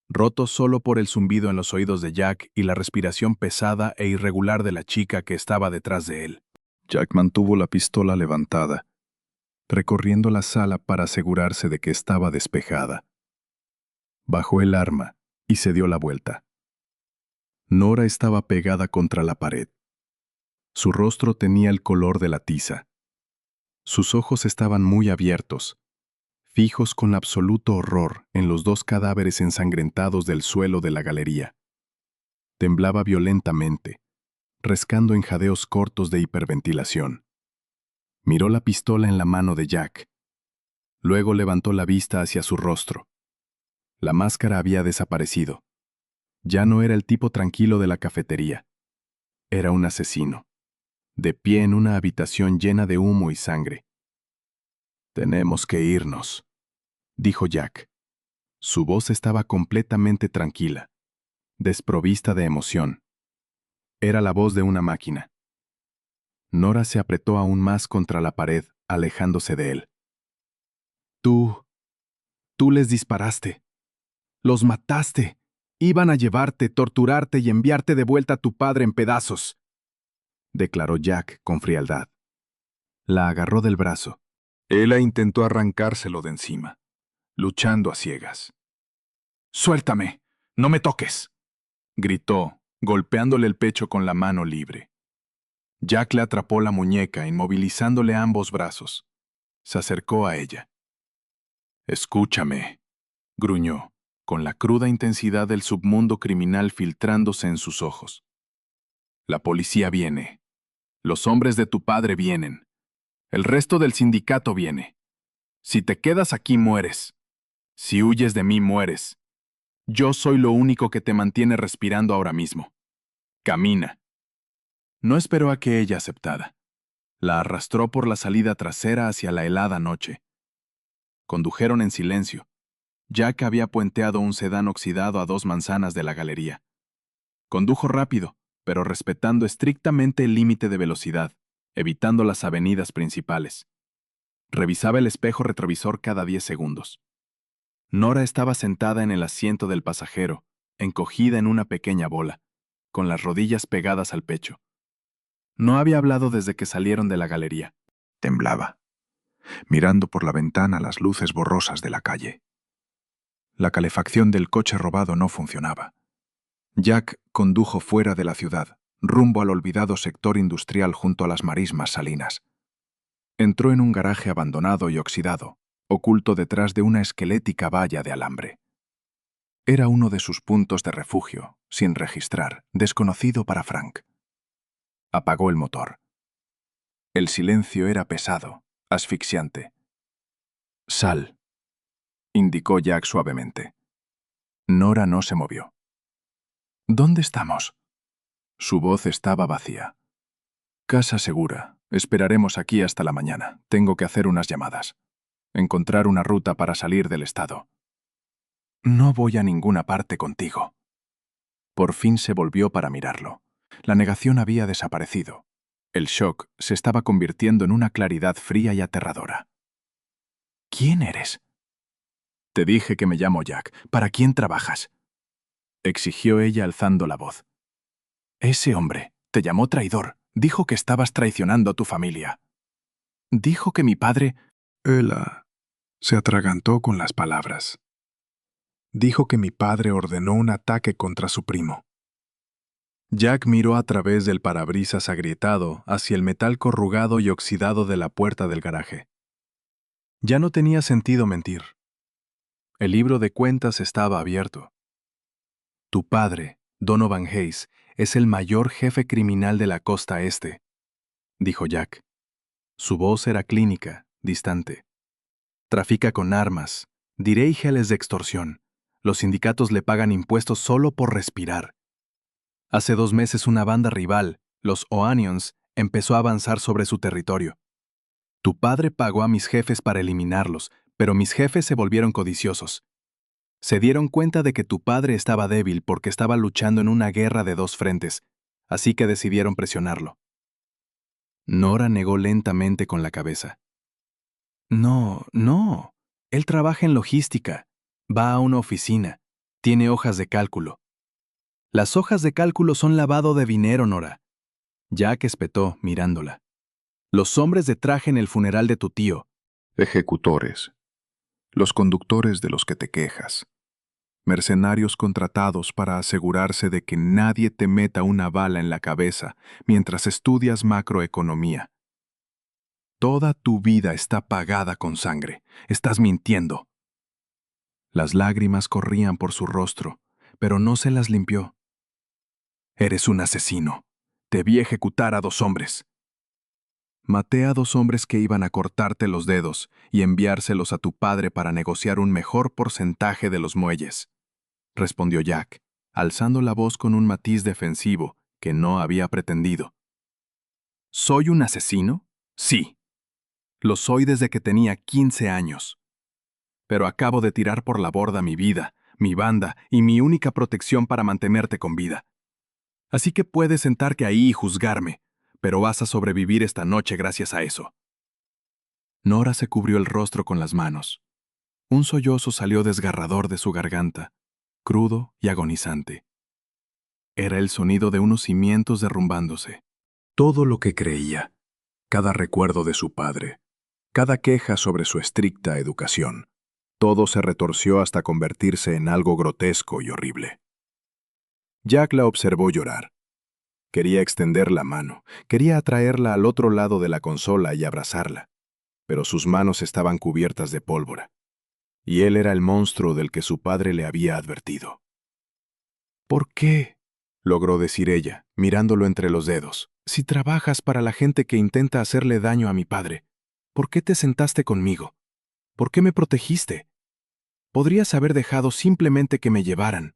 roto solo por el zumbido en los oídos de Jack y la respiración pesada e irregular de la chica que estaba detrás de él. Jack mantuvo la pistola levantada, recorriendo la sala para asegurarse de que estaba despejada. Bajó el arma y se dio la vuelta. Nora estaba pegada contra la pared. Su rostro tenía el color de la tiza. Sus ojos estaban muy abiertos, fijos con absoluto horror en los 2 cadáveres ensangrentados del suelo de la galería. Temblaba violentamente, rescando en jadeos cortos de hiperventilación. Miró la pistola en la mano de Jack. Luego levantó la vista hacia su rostro. La máscara había desaparecido. Ya no era el tipo tranquilo de la cafetería. Era un asesino, de pie en una habitación llena de humo y sangre. «Tenemos que irnos», dijo Jack. Su voz estaba completamente tranquila, desprovista de emoción. Era la voz de una máquina. Nora se apretó aún más contra la pared, alejándose de él. Tú les disparaste. Los mataste. Iban a llevarte, torturarte y enviarte de vuelta a tu padre en pedazos», declaró Jack con frialdad. La agarró del brazo. Ella intentó arrancárselo de encima, luchando a ciegas. «¡Suéltame! ¡No me toques!», gritó, golpeándole el pecho con la mano libre. Jack le atrapó la muñeca, inmovilizándole ambos brazos. Se acercó a ella. «Escúchame», gruñó, con la cruda intensidad del submundo criminal filtrándose en sus ojos. «La policía viene. Los hombres de tu padre vienen. El resto del sindicato viene. Si te quedas aquí, mueres. Si huyes de mí, mueres. Yo soy lo único que te mantiene respirando ahora mismo. Camina». No esperó a que ella aceptara. La arrastró por la salida trasera hacia la helada noche. Condujeron en silencio. Jack había puenteado un sedán oxidado a 2 manzanas de la galería. Condujo rápido, pero respetando estrictamente el límite de velocidad, evitando las avenidas principales. Revisaba el espejo retrovisor cada 10 segundos. Nora estaba sentada en el asiento del pasajero, encogida en una pequeña bola, con las rodillas pegadas al pecho. No había hablado desde que salieron de la galería. Temblaba, mirando por la ventana las luces borrosas de la calle. La calefacción del coche robado no funcionaba. Jack condujo fuera de la ciudad, rumbo al olvidado sector industrial junto a las marismas salinas. Entró en un garaje abandonado y oxidado, oculto detrás de una esquelética valla de alambre. Era uno de sus puntos de refugio, sin registrar, desconocido para Frank. Apagó el motor. El silencio era pesado, asfixiante. «Sal», indicó Jack suavemente. Nora no se movió. «¿Dónde estamos?». Su voz estaba vacía. «Casa segura. Esperaremos aquí hasta la mañana. Tengo que hacer unas llamadas. Encontrar una ruta para salir del estado». «No voy a ninguna parte contigo». Por fin se volvió para mirarlo. La negación había desaparecido. El shock se estaba convirtiendo en una claridad fría y aterradora. «¿Quién eres?». «Te dije que me llamo Jack. ¿Para quién trabajas?», exigió ella alzando la voz. «Ese hombre te llamó traidor. Dijo que estabas traicionando a tu familia. Dijo que mi padre...». «Ella Se atragantó con las palabras. Dijo que mi padre ordenó un ataque contra su primo. Jack miró a través del parabrisas agrietado hacia el metal corrugado y oxidado de la puerta del garaje. Ya no tenía sentido mentir. El libro de cuentas estaba abierto. Tu padre, Donovan Hayes, es el mayor jefe criminal de la costa este, dijo Jack. Su voz era clínica, distante. Trafica con armas, diré y geles de extorsión. Los sindicatos le pagan impuestos solo por respirar. Hace 2 meses una banda rival, los O'Anions, empezó a avanzar sobre su territorio. Tu padre pagó a mis jefes para eliminarlos, pero mis jefes se volvieron codiciosos. Se dieron cuenta de que tu padre estaba débil porque estaba luchando en una guerra de 2 frentes, así que decidieron presionarlo. Nora negó lentamente con la cabeza. No, no. Él trabaja en logística. Va a una oficina. Tiene hojas de cálculo. Las hojas de cálculo son lavado de dinero, Nora. Jack espetó, mirándola. Los hombres de traje en el funeral de tu tío. Ejecutores. Los conductores de los que te quejas. Mercenarios contratados para asegurarse de que nadie te meta una bala en la cabeza mientras estudias macroeconomía. Toda tu vida está pagada con sangre. Estás mintiendo. Las lágrimas corrían por su rostro, pero no se las limpió. Eres un asesino. Te vi ejecutar a 2 hombres. Maté a 2 hombres que iban a cortarte los dedos y enviárselos a tu padre para negociar un mejor porcentaje de los muelles, respondió Jack, alzando la voz con un matiz defensivo que no había pretendido. ¿Soy un asesino? Sí. Lo soy desde que tenía 15 años. Pero acabo de tirar por la borda mi vida, mi banda y mi única protección para mantenerte con vida. Así que puedes sentarte ahí y juzgarme, pero vas a sobrevivir esta noche gracias a eso. Nora se cubrió el rostro con las manos. Un sollozo salió desgarrador de su garganta, crudo y agonizante. Era el sonido de unos cimientos derrumbándose. Todo lo que creía, cada recuerdo de su padre, cada queja sobre su estricta educación, todo se retorció hasta convertirse en algo grotesco y horrible. Jack la observó llorar. Quería extender la mano, quería atraerla al otro lado de la consola y abrazarla, pero sus manos estaban cubiertas de pólvora, y él era el monstruo del que su padre le había advertido. ¿Por qué?, logró decir ella, mirándolo entre los dedos. Si trabajas para la gente que intenta hacerle daño a mi padre, ¿por qué te sentaste conmigo? ¿Por qué me protegiste? Podrías haber dejado simplemente que me llevaran.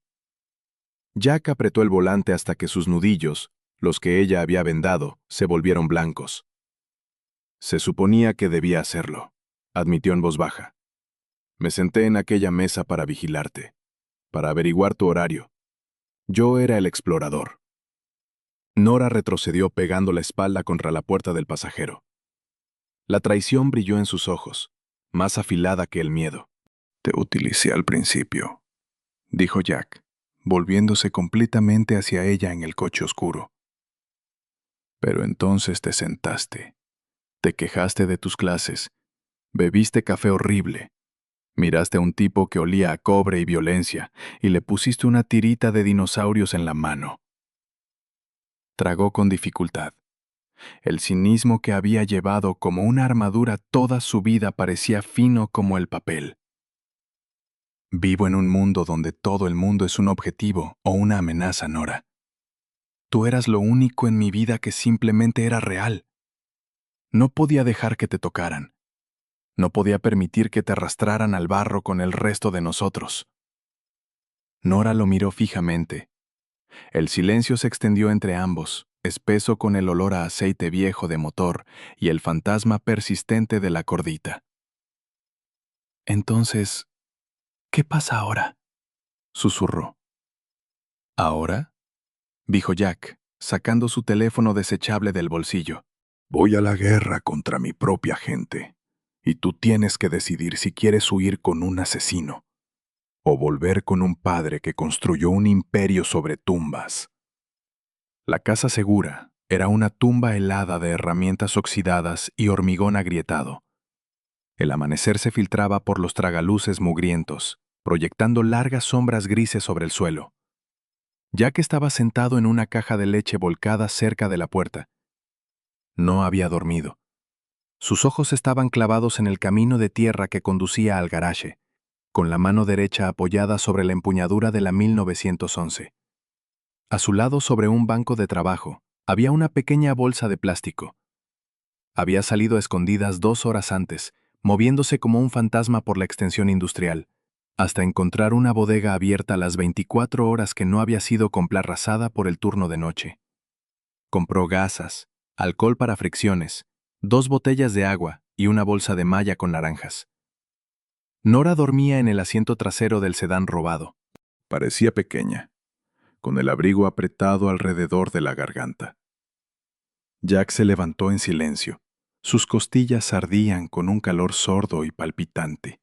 Jack apretó el volante hasta que sus nudillos, los que ella había vendado, se volvieron blancos. Se suponía que debía hacerlo, admitió en voz baja. Me senté en aquella mesa para vigilarte, para averiguar tu horario. Yo era el explorador. Nora retrocedió pegando la espalda contra la puerta del pasajero. La traición brilló en sus ojos, más afilada que el miedo. Te utilicé al principio, dijo Jack, volviéndose completamente hacia ella en el coche oscuro. Pero entonces te sentaste, te quejaste de tus clases, bebiste café horrible, miraste a un tipo que olía a cobre y violencia y le pusiste una tirita de dinosaurios en la mano. Tragó con dificultad. El cinismo que había llevado como una armadura toda su vida parecía fino como el papel. Vivo en un mundo donde todo el mundo es un objetivo o una amenaza, Nora. Tú eras lo único en mi vida que simplemente era real. No podía dejar que te tocaran. No podía permitir que te arrastraran al barro con el resto de nosotros. Nora lo miró fijamente. El silencio se extendió entre ambos, espeso con el olor a aceite viejo de motor y el fantasma persistente de la cordita. Entonces, ¿qué pasa ahora?, susurró. ¿Ahora?, dijo Jack, sacando su teléfono desechable del bolsillo. Voy a la guerra contra mi propia gente, y tú tienes que decidir si quieres huir con un asesino o volver con un padre que construyó un imperio sobre tumbas. La casa segura era una tumba helada de herramientas oxidadas y hormigón agrietado. El amanecer se filtraba por los tragaluces mugrientos, proyectando largas sombras grises sobre el suelo. Jack estaba sentado en una caja de leche volcada cerca de la puerta. No había dormido. Sus ojos estaban clavados en el camino de tierra que conducía al garaje, con la mano derecha apoyada sobre la empuñadura de la 1911. A su lado, sobre un banco de trabajo, había una pequeña bolsa de plástico. Había salido a escondidas 2 horas antes, moviéndose como un fantasma por la extensión industrial, hasta encontrar una bodega abierta a las 24 horas que no había sido complarrasada por el turno de noche. Compró gasas, alcohol para fricciones, 2 botellas de agua y una bolsa de malla con naranjas. Nora dormía en el asiento trasero del sedán robado. Parecía pequeña, con el abrigo apretado alrededor de la garganta. Jack se levantó en silencio. Sus costillas ardían con un calor sordo y palpitante.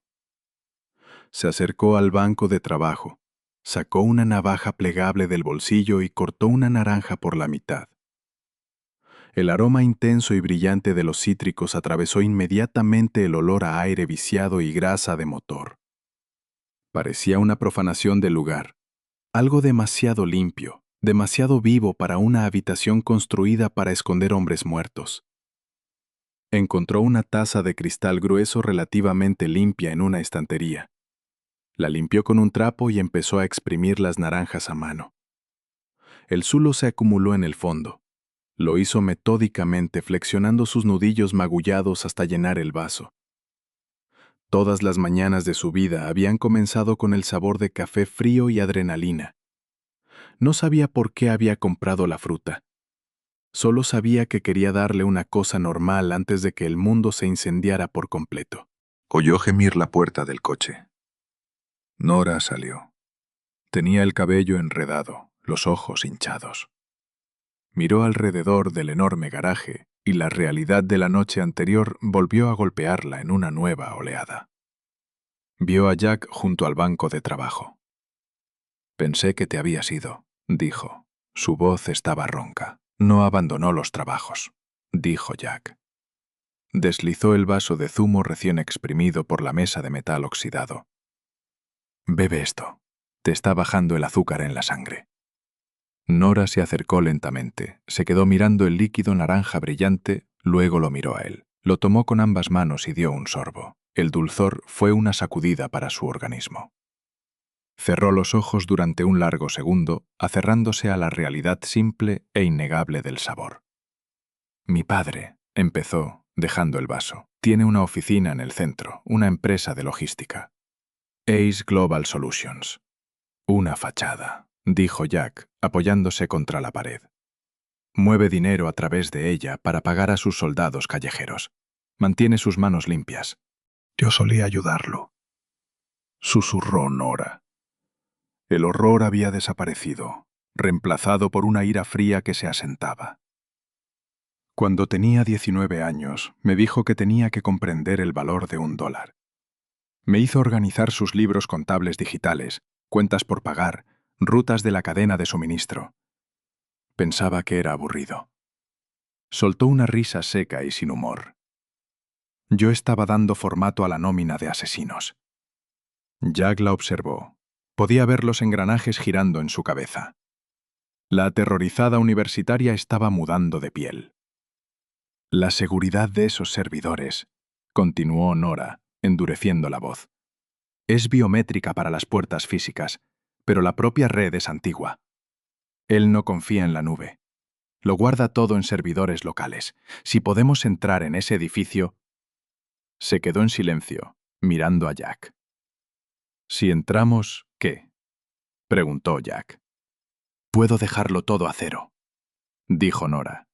Se acercó al banco de trabajo, sacó una navaja plegable del bolsillo y cortó una naranja por la mitad. El aroma intenso y brillante de los cítricos atravesó inmediatamente el olor a aire viciado y grasa de motor. Parecía una profanación del lugar, algo demasiado limpio, demasiado vivo para una habitación construida para esconder hombres muertos. Encontró una taza de cristal grueso relativamente limpia en una estantería. La limpió con un trapo y empezó a exprimir las naranjas a mano. El zulo se acumuló en el fondo. Lo hizo metódicamente, flexionando sus nudillos magullados hasta llenar el vaso. Todas las mañanas de su vida habían comenzado con el sabor de café frío y adrenalina. No sabía por qué había comprado la fruta. Solo sabía que quería darle una cosa normal antes de que el mundo se incendiara por completo. Oyó gemir la puerta del coche. Nora salió. Tenía el cabello enredado, los ojos hinchados. Miró alrededor del enorme garaje y la realidad de la noche anterior volvió a golpearla en una nueva oleada. Vio a Jack junto al banco de trabajo. «Pensé que te habías ido», dijo. Su voz estaba ronca. «No abandonó los trabajos», dijo Jack. Deslizó el vaso de zumo recién exprimido por la mesa de metal oxidado. «Bebe esto. Te está bajando el azúcar en la sangre». Nora se acercó lentamente, se quedó mirando el líquido naranja brillante, luego lo miró a él. Lo tomó con ambas manos y dio un sorbo. El dulzor fue una sacudida para su organismo. Cerró los ojos durante un largo segundo, aferrándose a la realidad simple e innegable del sabor. «Mi padre», empezó, dejando el vaso, «tiene una oficina en el centro, una empresa de logística. Ace Global Solutions. Una fachada», dijo Jack, apoyándose contra la pared. «Mueve dinero a través de ella para pagar a sus soldados callejeros. Mantiene sus manos limpias». «Yo solía ayudarlo», susurró Nora. El horror había desaparecido, reemplazado por una ira fría que se asentaba. Cuando tenía 19 años, me dijo que tenía que comprender el valor de $1. Me hizo organizar sus libros contables digitales, cuentas por pagar, rutas de la cadena de suministro. Pensaba que era aburrido. Soltó una risa seca y sin humor. Yo estaba dando formato a la nómina de asesinos. Jack la observó. Podía ver los engranajes girando en su cabeza. La aterrorizada universitaria estaba mudando de piel. «La seguridad de esos servidores», continuó Nora, endureciendo la voz, «es biométrica para las puertas físicas, pero la propia red es antigua. Él no confía en la nube. Lo guarda todo en servidores locales. Si podemos entrar en ese edificio...» Se quedó en silencio, mirando a Jack. «Si entramos, ¿qué?», preguntó Jack. «Puedo dejarlo todo a cero», dijo Nora.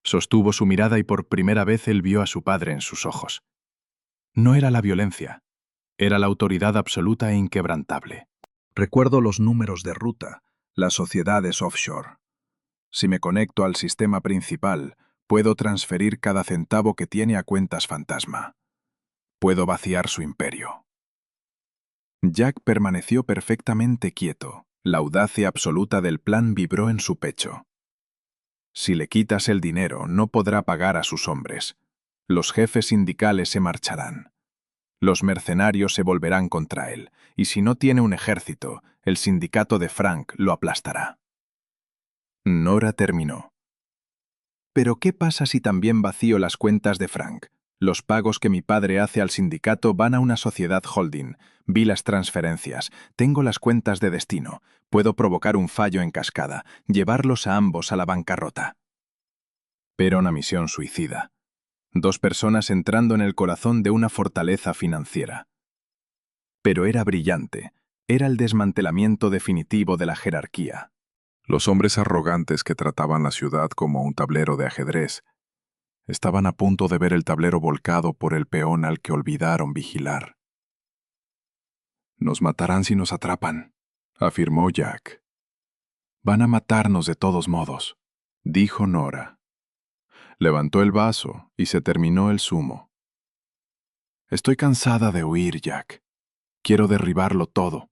Sostuvo su mirada y por primera vez él vio a su padre en sus ojos. No era la violencia, era la autoridad absoluta e inquebrantable. «Recuerdo los números de ruta, las sociedades offshore. Si me conecto al sistema principal, puedo transferir cada centavo que tiene a cuentas fantasma. Puedo vaciar su imperio». Jack permaneció perfectamente quieto. La audacia absoluta del plan vibró en su pecho. «Si le quitas el dinero, no podrá pagar a sus hombres. Los jefes sindicales se marcharán. Los mercenarios se volverán contra él, y si no tiene un ejército, el sindicato de Frank lo aplastará. Nora terminó. ¿Pero qué pasa si también vacío las cuentas de Frank? Los pagos que mi padre hace al sindicato van a una sociedad holding. Vi las transferencias, tengo las cuentas de destino. Puedo provocar un fallo en cascada, llevarlos a ambos a la bancarrota. Era una misión suicida. 2 personas entrando en el corazón de una fortaleza financiera. Pero era brillante. Era el desmantelamiento definitivo de la jerarquía. Los hombres arrogantes que trataban la ciudad como un tablero de ajedrez estaban a punto de ver el tablero volcado por el peón al que olvidaron vigilar. «Nos matarán si nos atrapan», afirmó Jack. «Van a matarnos de todos modos», dijo Nora. Levantó el vaso y se terminó el zumo. «Estoy cansada de huir, Jack. Quiero derribarlo todo».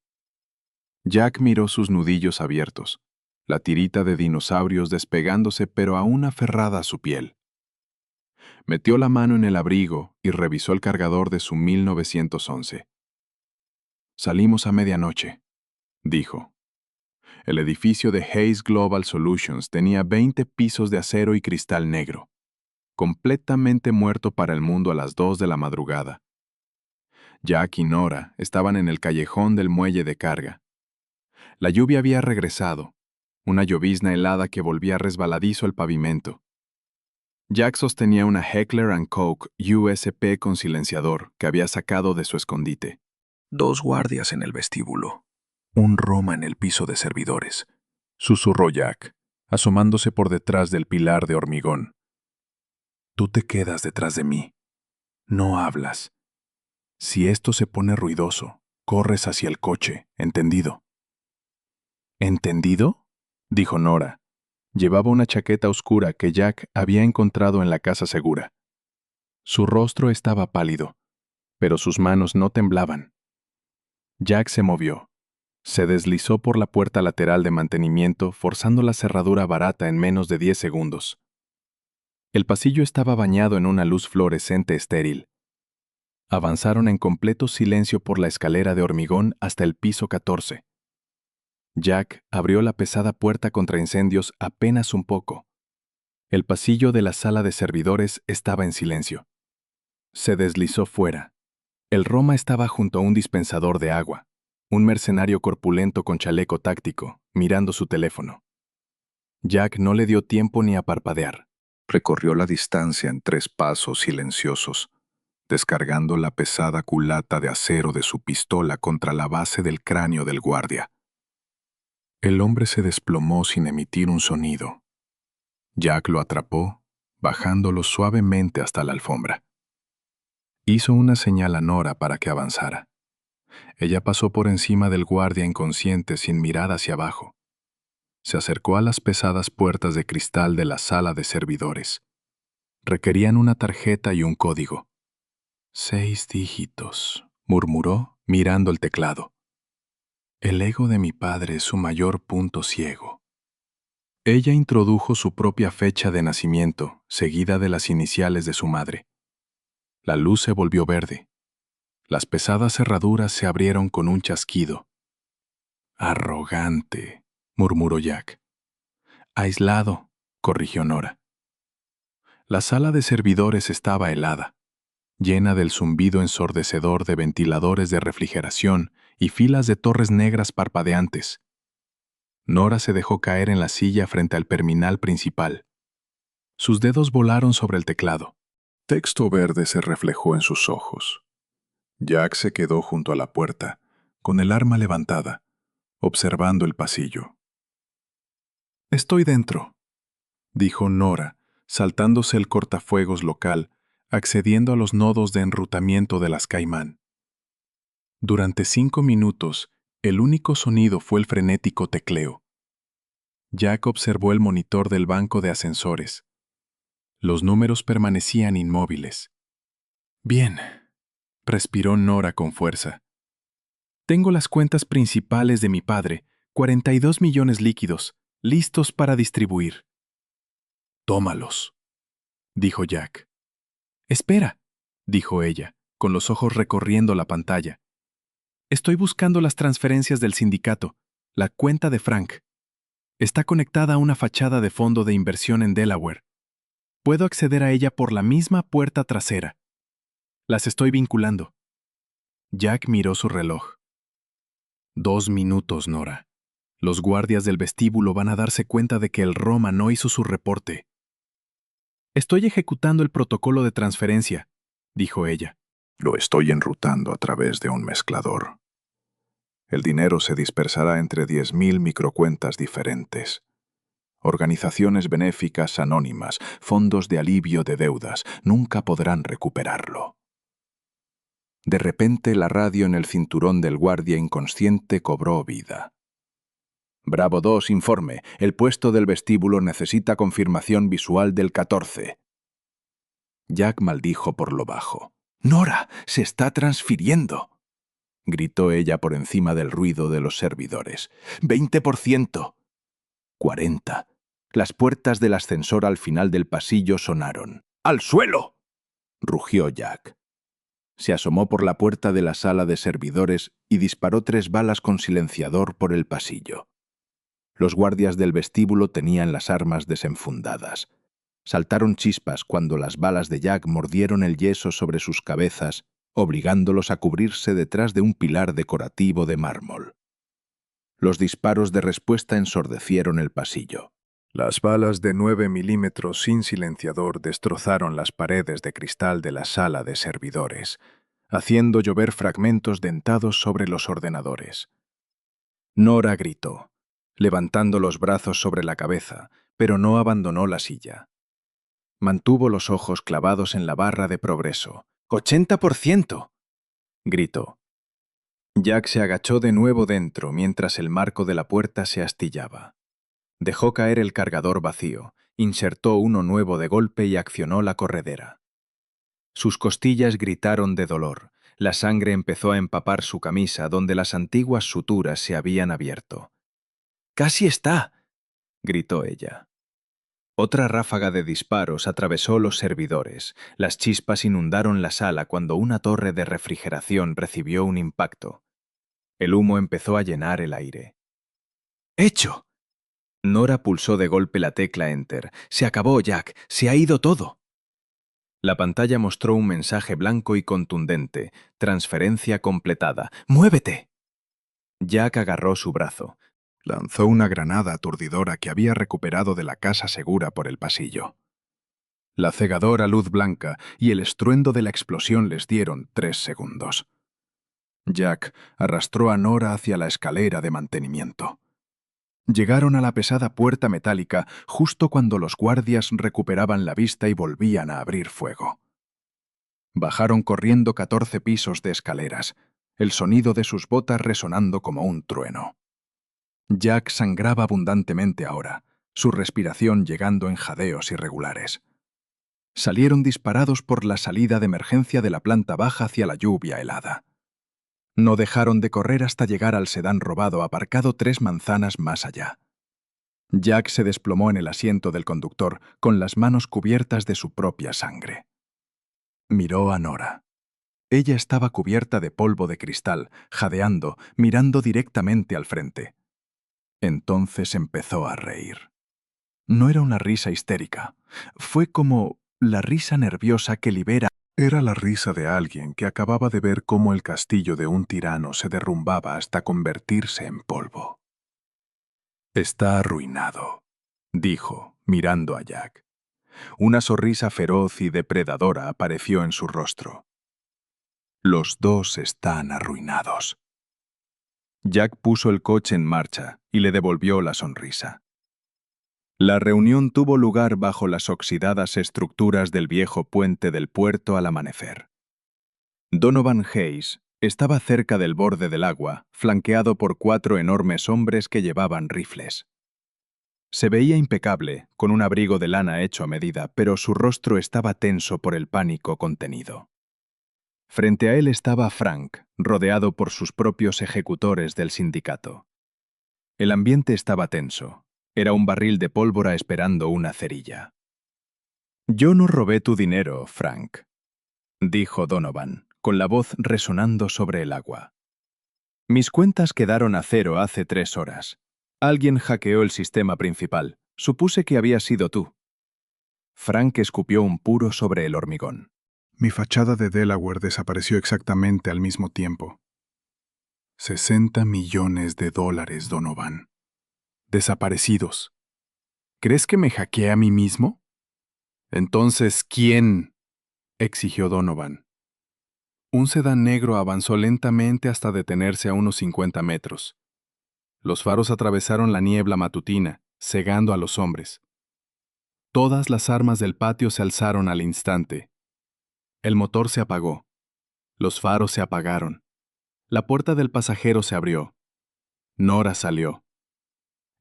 Jack miró sus nudillos abiertos, la tirita de dinosaurios despegándose pero aún aferrada a su piel. Metió la mano en el abrigo y revisó el cargador de su 1911. «Salimos a medianoche», dijo. El edificio de Hayes Global Solutions tenía 20 pisos de acero y cristal negro, completamente muerto para el mundo a las 2 de la madrugada. Jack y Nora estaban en el callejón del muelle de carga. La lluvia había regresado, una llovizna helada que volvía resbaladizo el pavimento. Jack sostenía una Heckler & Koch USP con silenciador que había sacado de su escondite. 2 guardias en el vestíbulo. Un Roma en el piso de servidores, susurró Jack, asomándose por detrás del pilar de hormigón. Tú te quedas detrás de mí. No hablas. Si esto se pone ruidoso, corres hacia el coche, ¿entendido? ¿Entendido?, dijo Nora. Llevaba una chaqueta oscura que Jack había encontrado en la casa segura. Su rostro estaba pálido, pero sus manos no temblaban. Jack se movió. Se deslizó por la puerta lateral de mantenimiento, forzando la cerradura barata en menos de 10 segundos. El pasillo estaba bañado en una luz fluorescente estéril. Avanzaron en completo silencio por la escalera de hormigón hasta el piso 14. Jack abrió la pesada puerta contra incendios apenas un poco. El pasillo de la sala de servidores estaba en silencio. Se deslizó fuera. El Roma estaba junto a un dispensador de agua, un mercenario corpulento con chaleco táctico, mirando su teléfono. Jack no le dio tiempo ni a parpadear. Recorrió la distancia en 3 pasos silenciosos, descargando la pesada culata de acero de su pistola contra la base del cráneo del guardia. El hombre se desplomó sin emitir un sonido. Jack lo atrapó, bajándolo suavemente hasta la alfombra. Hizo una señal a Nora para que avanzara. Ella pasó por encima del guardia inconsciente sin mirar hacia abajo. Se acercó a las pesadas puertas de cristal de la sala de servidores. Requerían una tarjeta y un código. 6 dígitos, murmuró, mirando el teclado. El ego de mi padre es su mayor punto ciego. Ella introdujo su propia fecha de nacimiento, seguida de las iniciales de su madre. La luz se volvió verde. Las pesadas cerraduras se abrieron con un chasquido. Arrogante, murmuró Jack. Aislado, corrigió Nora. La sala de servidores estaba helada, llena del zumbido ensordecedor de ventiladores de refrigeración y filas de torres negras parpadeantes. Nora se dejó caer en la silla frente al terminal principal. Sus dedos volaron sobre el teclado. Texto verde se reflejó en sus ojos. Jack se quedó junto a la puerta, con el arma levantada, observando el pasillo. «Estoy dentro», dijo Nora, saltándose el cortafuegos local, accediendo a los nodos de enrutamiento de las Caimán. Durante 5 minutos, el único sonido fue el frenético tecleo. Jack observó el monitor del banco de ascensores. Los números permanecían inmóviles. «Bien», respiró Nora con fuerza. «Tengo las cuentas principales de mi padre, 42 millones líquidos, listos para distribuir». «Tómalos», dijo Jack. «Espera», dijo ella, con los ojos recorriendo la pantalla. Estoy buscando las transferencias del sindicato, la cuenta de Frank. Está conectada a una fachada de fondo de inversión en Delaware. Puedo acceder a ella por la misma puerta trasera. Las estoy vinculando. Jack miró su reloj. 2 minutos, Nora. Los guardias del vestíbulo van a darse cuenta de que el Roma no hizo su reporte. Estoy ejecutando el protocolo de transferencia, dijo ella. Lo estoy enrutando a través de un mezclador. El dinero se dispersará entre 10.000 microcuentas diferentes. Organizaciones benéficas anónimas, fondos de alivio de deudas, nunca podrán recuperarlo. De repente la radio en el cinturón del guardia inconsciente cobró vida. Bravo 2, informe. El puesto del vestíbulo necesita confirmación visual del 14. Jack maldijo por lo bajo. «¡Nora, se está transfiriendo!», gritó ella por encima del ruido de los servidores. «20%. 40. Las puertas del ascensor al final del pasillo sonaron. ¡Al suelo!», rugió Jack. Se asomó por la puerta de la sala de servidores y disparó 3 balas con silenciador por el pasillo. Los guardias del vestíbulo tenían las armas desenfundadas. Saltaron chispas cuando las balas de Jack mordieron el yeso sobre sus cabezas, obligándolos a cubrirse detrás de un pilar decorativo de mármol. Los disparos de respuesta ensordecieron el pasillo. Las balas de 9 milímetros sin silenciador destrozaron las paredes de cristal de la sala de servidores, haciendo llover fragmentos dentados sobre los ordenadores. Nora gritó, levantando los brazos sobre la cabeza, pero no abandonó la silla. Mantuvo los ojos clavados en la barra de progreso. ¡80%! Gritó. Jack se agachó de nuevo dentro mientras el marco de la puerta se astillaba. Dejó caer el cargador vacío, insertó uno nuevo de golpe y accionó la corredera. Sus costillas gritaron de dolor. La sangre empezó a empapar su camisa donde las antiguas suturas se habían abierto. «¡Casi está!», gritó ella. Otra ráfaga de disparos atravesó los servidores. Las chispas inundaron la sala cuando una torre de refrigeración recibió un impacto. El humo empezó a llenar el aire. ¡Hecho! Nora pulsó de golpe la tecla Enter. «Se acabó, Jack. Se ha ido todo». La pantalla mostró un mensaje blanco y contundente. «Transferencia completada. ¡Muévete!». Jack agarró su brazo. Lanzó una granada aturdidora que había recuperado de la casa segura por el pasillo. La cegadora luz blanca y el estruendo de la explosión les dieron 3 segundos. Jack arrastró a Nora hacia la escalera de mantenimiento. Llegaron a la pesada puerta metálica justo cuando los guardias recuperaban la vista y volvían a abrir fuego. Bajaron corriendo 14 pisos de escaleras, el sonido de sus botas resonando como un trueno. Jack sangraba abundantemente ahora, su respiración llegando en jadeos irregulares. Salieron disparados por la salida de emergencia de la planta baja hacia la lluvia helada. No dejaron de correr hasta llegar al sedán robado aparcado 3 manzanas más allá. Jack se desplomó en el asiento del conductor con las manos cubiertas de su propia sangre. Miró a Nora. Ella estaba cubierta de polvo de cristal, jadeando, mirando directamente al frente. Entonces empezó a reír. No era una risa histérica. Fue como la risa nerviosa que libera. Era la risa de alguien que acababa de ver cómo el castillo de un tirano se derrumbaba hasta convertirse en polvo. «Está arruinado», dijo, mirando a Jack. Una sonrisa feroz y depredadora apareció en su rostro. «Los dos están arruinados». Jack puso el coche en marcha y le devolvió la sonrisa. La reunión tuvo lugar bajo las oxidadas estructuras del viejo puente del puerto al amanecer. Donovan Hayes estaba cerca del borde del agua, flanqueado por 4 enormes hombres que llevaban rifles. Se veía impecable, con un abrigo de lana hecho a medida, pero su rostro estaba tenso por el pánico contenido. Frente a él estaba Frank, rodeado por sus propios ejecutores del sindicato. El ambiente estaba tenso. Era un barril de pólvora esperando una cerilla. «Yo no robé tu dinero, Frank», dijo Donovan, con la voz resonando sobre el agua. Mis cuentas quedaron a cero hace 3 horas. Alguien hackeó el sistema principal. Supuse que había sido tú. Frank escupió un puro sobre el hormigón. Mi fachada de Delaware desapareció exactamente al mismo tiempo. $60 millones, Donovan. Desaparecidos. ¿Crees que me hackeé a mí mismo? Entonces, ¿quién? Exigió Donovan. Un sedán negro avanzó lentamente hasta detenerse a unos 50 metros. Los faros atravesaron la niebla matutina, cegando a los hombres. Todas las armas del patio se alzaron al instante. El motor se apagó. Los faros se apagaron. La puerta del pasajero se abrió. Nora salió.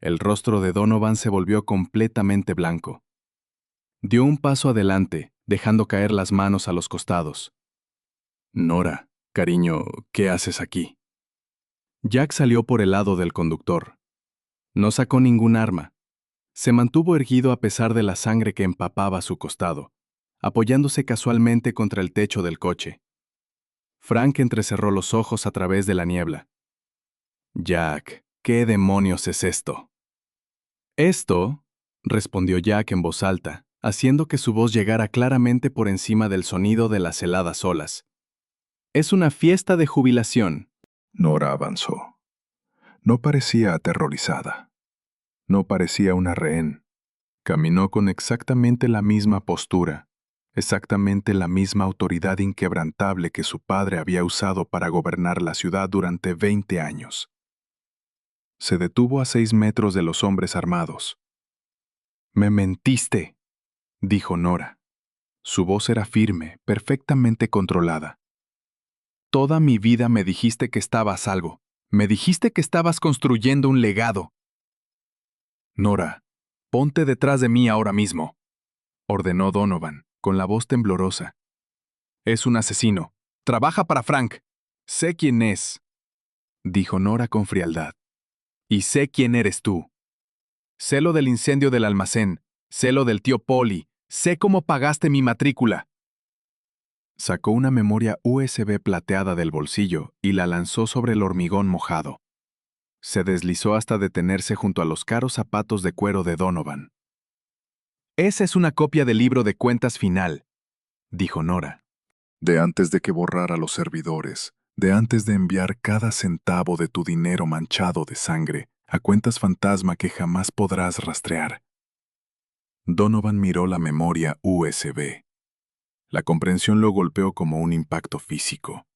El rostro de Donovan se volvió completamente blanco. Dio un paso adelante, dejando caer las manos a los costados. Nora, cariño, ¿qué haces aquí? Jack salió por el lado del conductor. No sacó ningún arma. Se mantuvo erguido a pesar de la sangre que empapaba su costado, apoyándose casualmente contra el techo del coche. Frank entrecerró los ojos a través de la niebla. Jack, ¿qué demonios es esto? Esto, respondió Jack en voz alta, haciendo que su voz llegara claramente por encima del sonido de las heladas olas. Es una fiesta de jubilación. Nora avanzó. No parecía aterrorizada. No parecía una rehén. Caminó con exactamente la misma postura, exactamente la misma autoridad inquebrantable que su padre había usado para gobernar la ciudad durante 20 años. Se detuvo a 6 metros de los hombres armados. «Me mentiste», dijo Nora. Su voz era firme, perfectamente controlada. «Toda mi vida me dijiste que estabas a salvo. Me dijiste que estabas construyendo un legado». «Nora, ponte detrás de mí ahora mismo», ordenó Donovan, con la voz temblorosa. «Es un asesino. Trabaja para Frank. Sé quién es», dijo Nora con frialdad. «Y sé quién eres tú. Sé lo del incendio del almacén. Sé lo del tío Polly. Sé cómo pagaste mi matrícula». Sacó una memoria USB plateada del bolsillo y la lanzó sobre el hormigón mojado. Se deslizó hasta detenerse junto a los caros zapatos de cuero de Donovan. «Esa es una copia del libro de cuentas final», dijo Nora. De antes de que borrara los servidores, de antes de enviar cada centavo de tu dinero manchado de sangre a cuentas fantasma que jamás podrás rastrear. Donovan miró la memoria USB. La comprensión lo golpeó como un impacto físico.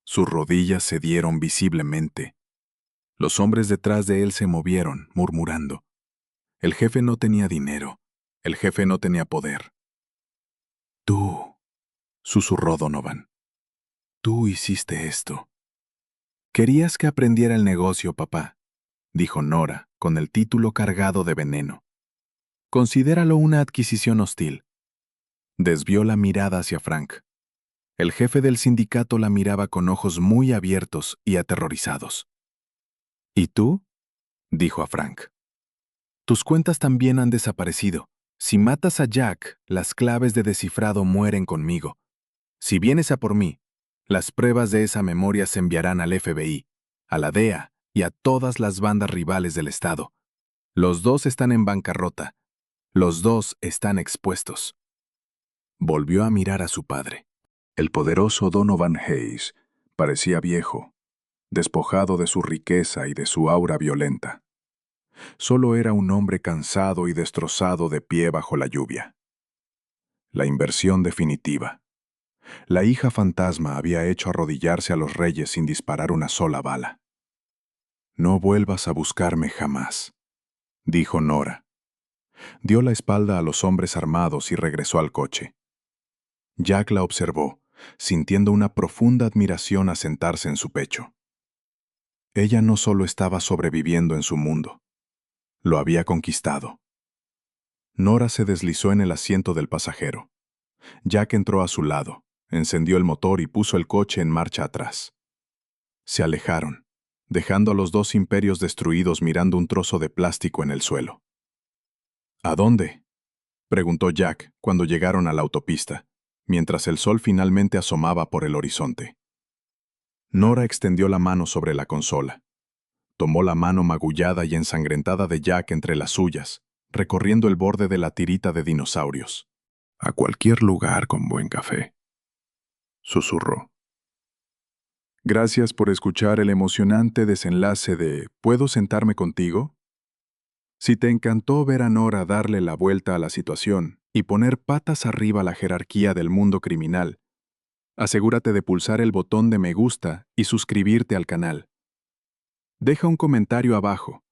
Sus rodillas cedieron visiblemente. Los hombres detrás de él se movieron, murmurando. El jefe no tenía dinero. El jefe no tenía poder. «Tú», susurró Donovan. «Tú hiciste esto». «Querías que aprendiera el negocio, papá», dijo Nora, con el título cargado de veneno. «Considéralo una adquisición hostil». Desvió la mirada hacia Frank. El jefe del sindicato la miraba con ojos muy abiertos y aterrorizados. «¿Y tú?», dijo a Frank. «Tus cuentas también han desaparecido. Si matas a Jack, las claves de descifrado mueren conmigo. Si vienes a por mí, las pruebas de esa memoria se enviarán al FBI, a la DEA y a todas las bandas rivales del Estado. Los dos están en bancarrota. Los dos están expuestos». Volvió a mirar a su padre. El poderoso Donovan Hayes parecía viejo, despojado de su riqueza y de su aura violenta. Solo era un hombre cansado y destrozado de pie bajo la lluvia. La inversión definitiva. La hija fantasma había hecho arrodillarse a los reyes sin disparar una sola bala. «No vuelvas a buscarme jamás», dijo Nora. Dio la espalda a los hombres armados y regresó al coche. Jack la observó, sintiendo una profunda admiración asentarse en su pecho. Ella no solo estaba sobreviviendo en su mundo, lo había conquistado. Nora se deslizó en el asiento del pasajero. Jack entró a su lado, encendió el motor y puso el coche en marcha atrás. Se alejaron, dejando a los dos imperios destruidos mirando un trozo de plástico en el suelo. «¿A dónde?», preguntó Jack cuando llegaron a la autopista. mientras el sol finalmente asomaba por el horizonte. Nora extendió la mano sobre la consola. Tomó la mano magullada y ensangrentada de Jack entre las suyas, recorriendo el borde de la tirita de dinosaurios. «A cualquier lugar con buen café», susurró. Gracias por escuchar el emocionante desenlace de ¿Puedo sentarme contigo? Si te encantó ver a Nora darle la vuelta a la situación y poner patas arriba la jerarquía del mundo criminal, asegúrate de pulsar el botón de me gusta y suscribirte al canal. Deja un comentario abajo.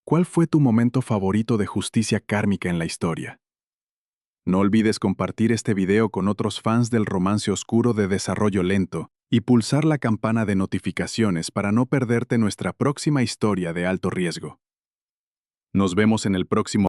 ¿Cuál fue tu momento favorito de justicia kármica en la historia? No olvides compartir este video con otros fans del romance oscuro de desarrollo lento y pulsar la campana de notificaciones para no perderte nuestra próxima historia de alto riesgo. Nos vemos en el próximo